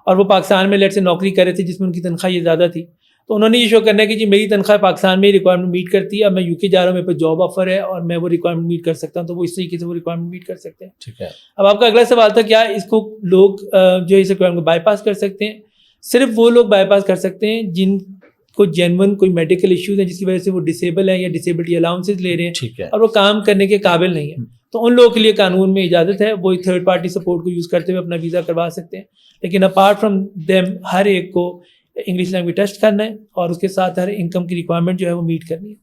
اور وہ پاکستان میں لیٹ سے نوکری کر رہے تھے جس میں ان کی تنخواہ یہ زیادہ تھی، تو انہوں نے یہ شو کرنا ہے کہ جی میری تنخواہ پاکستان میں ریکوائرمنٹ میٹ کرتی ہے، اب میں یو کے جا رہا ہوں، میرے پاس جاب آفر ہے اور میں وہ ریکوائرمنٹ میٹ کر سکتا ہوں، تو وہ اس طریقے سے وہ ریکوائرمنٹ میٹ کر سکتے ہیں. ٹھیک ہے. اب آپ کا اگلا سوال تھا کیا اس کو لوگ جو اس ریکوائرمنٹ کو بائی پاس کر سکتے ہیں؟ صرف وہ لوگ بائی پاس کر سکتے ہیں جن کو جینون کوئی میڈیکل ایشوز ہیں جس کی وجہ سے وہ ڈسیبل ہیں یا ڈسیبلٹی الاؤنسز لے رہے ہیں. ٹھیک ہے. اور وہ کام کرنے کے قابل نہیں ہیں، تو ان لوگوں کے لیے قانون میں اجازت ہے، وہ تھرڈ پارٹی سپورٹ کو یوز کرتے ہوئے اپنا ویزا کروا سکتے ہیں. لیکن اپارٹ فرام دیم ہر ایک کو انگلش لینگویج ٹیسٹ کرنا ہے اور اس کے ساتھ ہر انکم کی ریکوائرمنٹ جو ہے وہ میٹ کرنی ہے.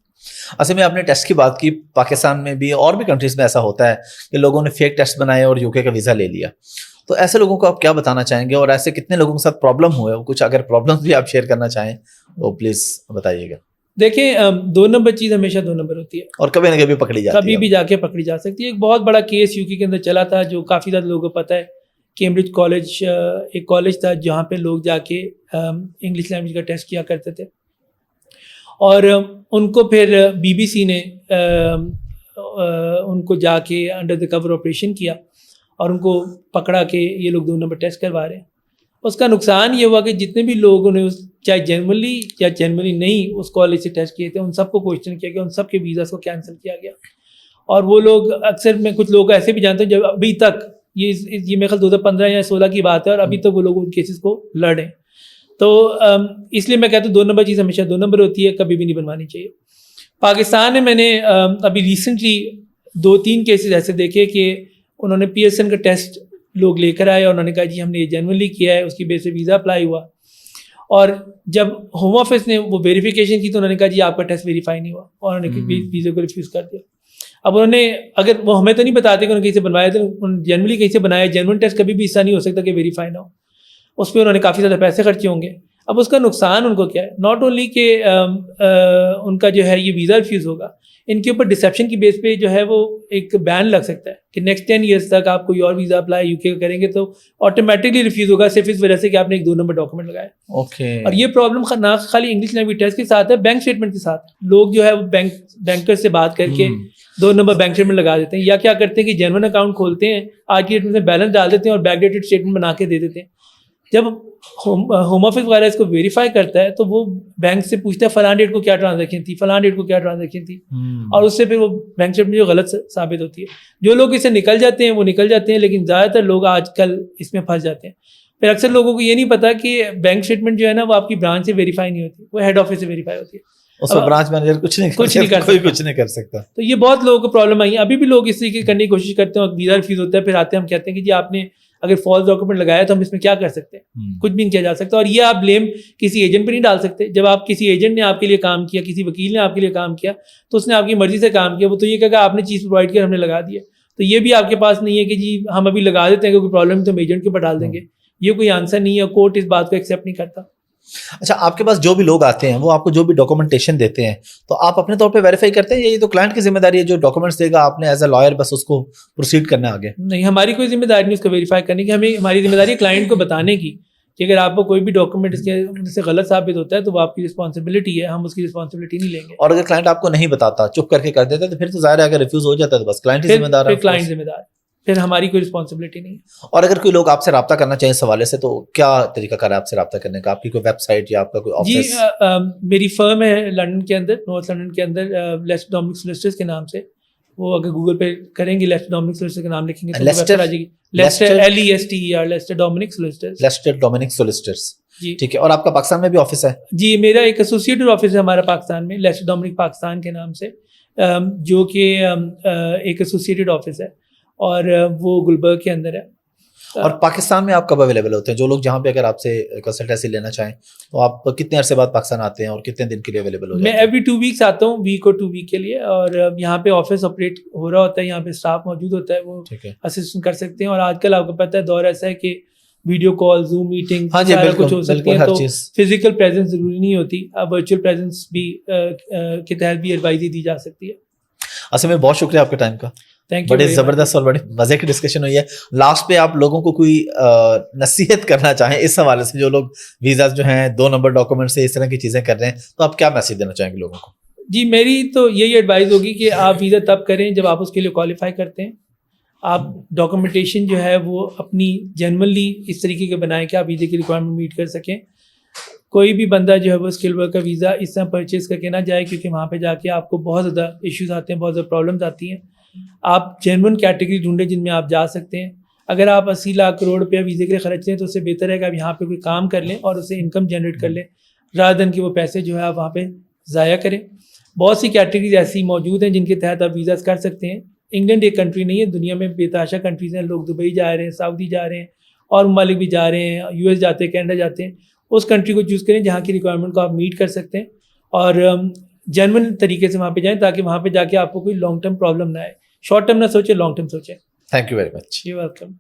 اصل میں آپ نے ٹیسٹ کی بات کی، پاکستان میں بھی اور بھی کنٹریز میں ایسا ہوتا ہے کہ لوگوں نے فیک ٹیسٹ بنائے اور یو کے کا ویزا لے لیا، تو ایسے لوگوں کو آپ کیا بتانا چاہیں گے اور ایسے کتنے لوگوں کے ساتھ پرابلم ہوئے؟ کچھ اگر پرابلمس بھی آپ شیئر کرنا چاہیں تو پلیز بتائیے گا. دیکھیں 2 نمبر چیز ہمیشہ 2 نمبر ہوتی ہے اور کبھی نہ کبھی پکڑی جاتی ہے، کبھی بھی جا کے پکڑی جا سکتی ہے. ایک بہت بڑا کیس یو کے اندر چلا تھا جو کافی زیادہ لوگوں کو پتہ ہے. کیمبرج کالج ایک کالج تھا جہاں پہ لوگ جا کے انگلش لینگویج کا ٹیسٹ کیا کرتے تھے، اور ان کو پھر BBC نے ان کو جا کے انڈر دا کور آپریشن کیا اور ان کو پکڑا کہ یہ لوگ 2 نمبر ٹیسٹ کروا رہے ہیں. اس کا نقصان یہ ہوا کہ جتنے بھی لوگوں نے چاہے جنرلی یا جنرلی نہیں اس کالج سے ٹیسٹ کیے تھے ان سب کو کویشچن کیا گیا، ان سب کے ویزاز کو کینسل کیا گیا. اور وہ لوگ اکثر میں کچھ لوگ ایسے بھی جانتے ہیں جب ابھی تک یہ میرے خیال 2015 یا 16 کی بات ہے اور ابھی تک وہ لوگ ان کیسز کو لڑیں. تو اس لیے میں کہتا ہوں 2 نمبر چیز ہمیشہ 2 نمبر ہوتی ہے، کبھی بھی نہیں بنوانی چاہیے. پاکستان میں نے ابھی ریسنٹلی 2-3 کیسز ایسے دیکھے کہ انہوں نے PSN کا ٹیسٹ لوگ لے کر آئے اور انہوں نے کہا جی ہم نے یہ جنرلی کیا ہے، اس کی بیس پہ ویزا اپلائی ہوا، اور جب ہوم آفس نے وہ ویریفیکیشن کی تو انہوں نے کہا جی آپ کا ٹیسٹ ویریفائی نہیں ہوا، اور انہوں نے ویزے کو ریفیوز کر دیا. اب انہوں نے اگر وہ ہمیں تو نہیں بتاتے کہ انہوں نے کہیں سے بنوایا تھا، انہوں نے جنرلی کہیں سے بنایا. جنرل ٹیسٹ کبھی بھی ایسا نہیں ہو سکتا کہ ویریفائی نہ ہو، اس پہ انہوں نے کافی زیادہ پیسے خرچے ہوں گے. اب اس کا نقصان ان کو کیا ہے؟ ناٹ اونلی کہ ان کا جو ہے یہ ویزا ریفیوز ہوگا، ان کے اوپر ڈسیپشن کی بیس پہ جو ہے وہ ایک بین لگ سکتا ہے کہ نیکسٹ 10 ایئرس تک آپ کوئی اور ویزا اپلائی UK کا کریں گے تو آٹومیٹکلی ریفیوز ہوگا، صرف اس وجہ سے کہ آپ نے ایک 2 نمبر ڈاکومنٹ لگایا. اوکے. اور یہ پرابلم نہ خالی انگلش لینگویج ٹیسٹ کے ساتھ ہے، بینک اسٹیٹمنٹ کے ساتھ. لوگ جو ہے وہ بینکر سے بات کر کے 2 نمبر بینک اسٹیٹمنٹ لگا دیتے ہیں، یا کیا کرتے ہیں کہ جنرل اکاؤنٹ کھولتے ہیں، آج کی ڈیٹ میں بیلنس ڈال دیتے ہیں اور بیک ڈیٹڈ اسٹیٹمنٹ بنا کے دے دیتے ہیں. جب ہوم آفس وغیرہ اس کو ویریفائی کرتا ہے تو وہ بینک سے پوچھتا ہے فلاں ڈیٹ کو کیا ٹرانزیکشن تھی، فلاں ڈیٹ کو کیا ٹرانزیکشن تھی، اور اس سے پھر وہ بینک اسٹیٹمنٹ جو غلط ثابت ہوتی ہے. جو لوگ اس سے نکل جاتے ہیں وہ نکل جاتے ہیں، لیکن زیادہ تر لوگ آج کل اس میں پھنس جاتے ہیں. پھر اکثر لوگوں کو یہ نہیں پتا کہ بینک اسٹیٹمنٹ جو ہے نا وہ آپ کی برانچ سے ویریفائی نہیں ہوتی، وہ ہیڈ آفس سے ویریفائی ہوتی ہے. اس میں برانچ مینیجر کچھ نہیں کر سکتا. تو یہ بہت لوگوں کو پرابلم آئی ہے. ابھی بھی لوگ اس طریقے کرنے کی کوشش کرتے ہیں اور ویزا ریفیوز ہوتا ہے، پھر آتے ہیں ہم کہتے ہیں کہ جی آپ نے اگر فالس ڈاکومنٹ لگایا تو ہم اس میں کیا کر سکتے ہیں؟ کچھ بھی نہیں کیا جا سکتا. اور یہ آپ بلیم کسی ایجنٹ پہ نہیں ڈال سکتے. جب آپ کسی ایجنٹ نے آپ کے لیے کام کیا، کسی وکیل نے آپ کے لیے کام کیا، تو اس نے آپ کی مرضی سے کام کیا، وہ تو یہ کہا کہ آپ نے چیز پرووائڈ کیا، ہم نے لگا دیا. تو یہ بھی آپ کے پاس نہیں ہے کہ جی ہم ابھی لگا دیتے ہیں کہ کوئی پرابلم ہے تو ہم ایجنٹ کے اوپر ڈال دیں گے. یہ کوئی آنسر نہیں ہے، کورٹ اس بات کو ایکسیپٹ نہیں کرتا. اچھا، آپ کے پاس جو بھی لوگ آتے ہیں وہ آپ کو جو بھی ڈاکومنٹیشن دیتے ہیں تو آپ اپنے طور پہ ویریفائی کرتے ہیں، یہ تو کلائنٹ کی ذمہ داری ہے جو ڈاکومنٹس دے گا آپ نے ایز اے لائر بس اس کو پروسیڈ کرنا آگے؟ نہیں، ہماری کوئی ذمہ داری نہیں اس کو ویریفائی کرنے کی. ہماری ذمہ داری ہے کلائنٹ کو بتانے کی کہ اگر آپ کو کوئی بھی ڈاکومنٹ اس کے سے غلط ثابت ہوتا ہے تو وہ آپ کی رسپانسبلٹی ہے، ہم اس کی رسپانسبلٹی نہیں لیں گے. اور اگر کلائنٹ آپ کو نہیں بتاتا، چپ کر کے کر دیتا ہے تو پھر تو ظاہر ہے اگر ریفیوز ہو جاتا ہے تو بس کلائنٹ ہی ذمہ دار ہے. کلائنٹ ذمہ دار، پھر ہماری کوئی رسپانسبلٹی نہیں. اور اگر کوئی لوگ آپ سے رابطہ کرنا چاہیں اس حوالے سے تو کیا طریقہ کار ہے آپ سے رابطہ کرنے کا؟ آپ کی کوئی ویب سائٹ یا آپ کا کوئی آفس؟ جی میری فرم ہے لنڈن کے اندر، نارتھ لنڈن کے اندر، لیسٹر ڈومنک سولسٹرز کے نام سے. وہ اگر گوگل پہ کریں گے لیسٹر ڈومنک سولسٹر کا نام لکھیں گے تو لیسٹر آ جائے گی. Lester LESTER، Lester Dominic solicitors. Lester Dominic solicitors, جی ٹھیک ہے. اور آپ کا پاکستان میں بھی آفس ہے؟ جی میرا ایک ایسوسیٹڈ آفس ہے ہمارا پاکستان میں، لیسٹر ڈومنک پاکستان کے نام سے، جو کہ ایک ایسوسیٹڈ آفس ہے اور وہ گلبرگ کے اندر ہے. اور پاکستان میں آپ کب اویلیبل ہوتے ہیں؟ جو لوگ جہاں پہ اگر آپ سے کنسلٹنسی لینا چاہیں تو آپ کتنے عرصے بعد پاکستان آتے ہیں اور کتنے دن کے لیے اویلیبل ہوتے ہیں؟ میں ایوری 2 ویکس آتا ہوں، ویک اور 2 ویک کے لیے. اور یہاں پہ آفس آپریٹ ہو رہا ہوتا ہے، یہاں پہ اسٹاف موجود ہوتا ہے، وہ اسسٹ کر سکتے ہیں. اور آج کل آپ کو پتہ ہے دور ایسا ہے کہ ویڈیو کال، زوم میٹنگ سارا کچھ ہو سکتی ہے، تو فزیکل پریزنس ضروری نہیں ہوتی، ورچوئل پریزنس بھی کے تحت بھی ایڈوائزری دی جا سکتی ہے. اصل میں بہت شکریہ آپ کے ٹائم کا، بڑی زبردست اور بڑی مزے کی ڈسکشن ہوئی ہے. لاسٹ پہ آپ لوگوں کو کوئی نصیحت کرنا چاہیں اس حوالے سے، جو لوگ ویزاز جو ہیں 2 نمبر ڈاکومنٹ سے اس طرح کی چیزیں کر رہے ہیں، تو آپ کیا میسج دینا چاہیں گے لوگوں کو؟ جی میری تو یہی ایڈوائز ہوگی کہ آپ ویزا تب کریں جب آپ اس کے لیے کوالیفائی کرتے ہیں. آپ ڈاکومنٹیشن جو ہے وہ اپنی جنرلی اس طریقے کے بنائیں کہ آپ ویزے کی ریکوائرمنٹ میٹ کر سکیں. کوئی بھی بندہ جو ہے وہ اسکل ورک کا ویزا اس طرح پرچیز کر کے نہ جائے, کیونکہ وہاں پہ جا کے آپ کو بہت زیادہ ایشوز آتے ہیں, بہت زیادہ پرابلمس آتی ہیں. آپ جینون کیٹیگری ڈھونڈیں جن میں آپ جا سکتے ہیں. اگر آپ 80 لاکھ کروڑ روپیہ ویزے کے لیے خرچ لیں تو اس سے بہتر ہے کہ آپ یہاں پہ کوئی کام کر لیں اور اسے انکم جنریٹ کر لیں, رادر دین کہ وہ پیسے جو ہے آپ وہاں پہ ضائع کریں. بہت سی کیٹیگریز ایسی موجود ہیں جن کے تحت آپ ویزاز کر سکتے ہیں. انگلینڈ ایک کنٹری نہیں ہے, دنیا میں بے تحاشا کنٹریز ہیں. لوگ دبئی جا رہے ہیں, سعودی جا رہے ہیں, اور ممالک بھی جا رہے ہیں, یو ایس جاتے ہیں, کینیڈا جاتے ہیں. اس کنٹری کو چوز کریں جہاں کی ریکوائرمنٹ کو آپ میٹ کر سکتے ہیں, اور جینون طریقے سے وہاں پہ جائیں تاکہ وہاں پہ جا کے آپ کو کوئی لانگ ٹرم پرابلم نہ آئے. شارٹ ٹرم نہ سوچیں, لانگ ٹرم سوچیں. Thank you very much. You welcome.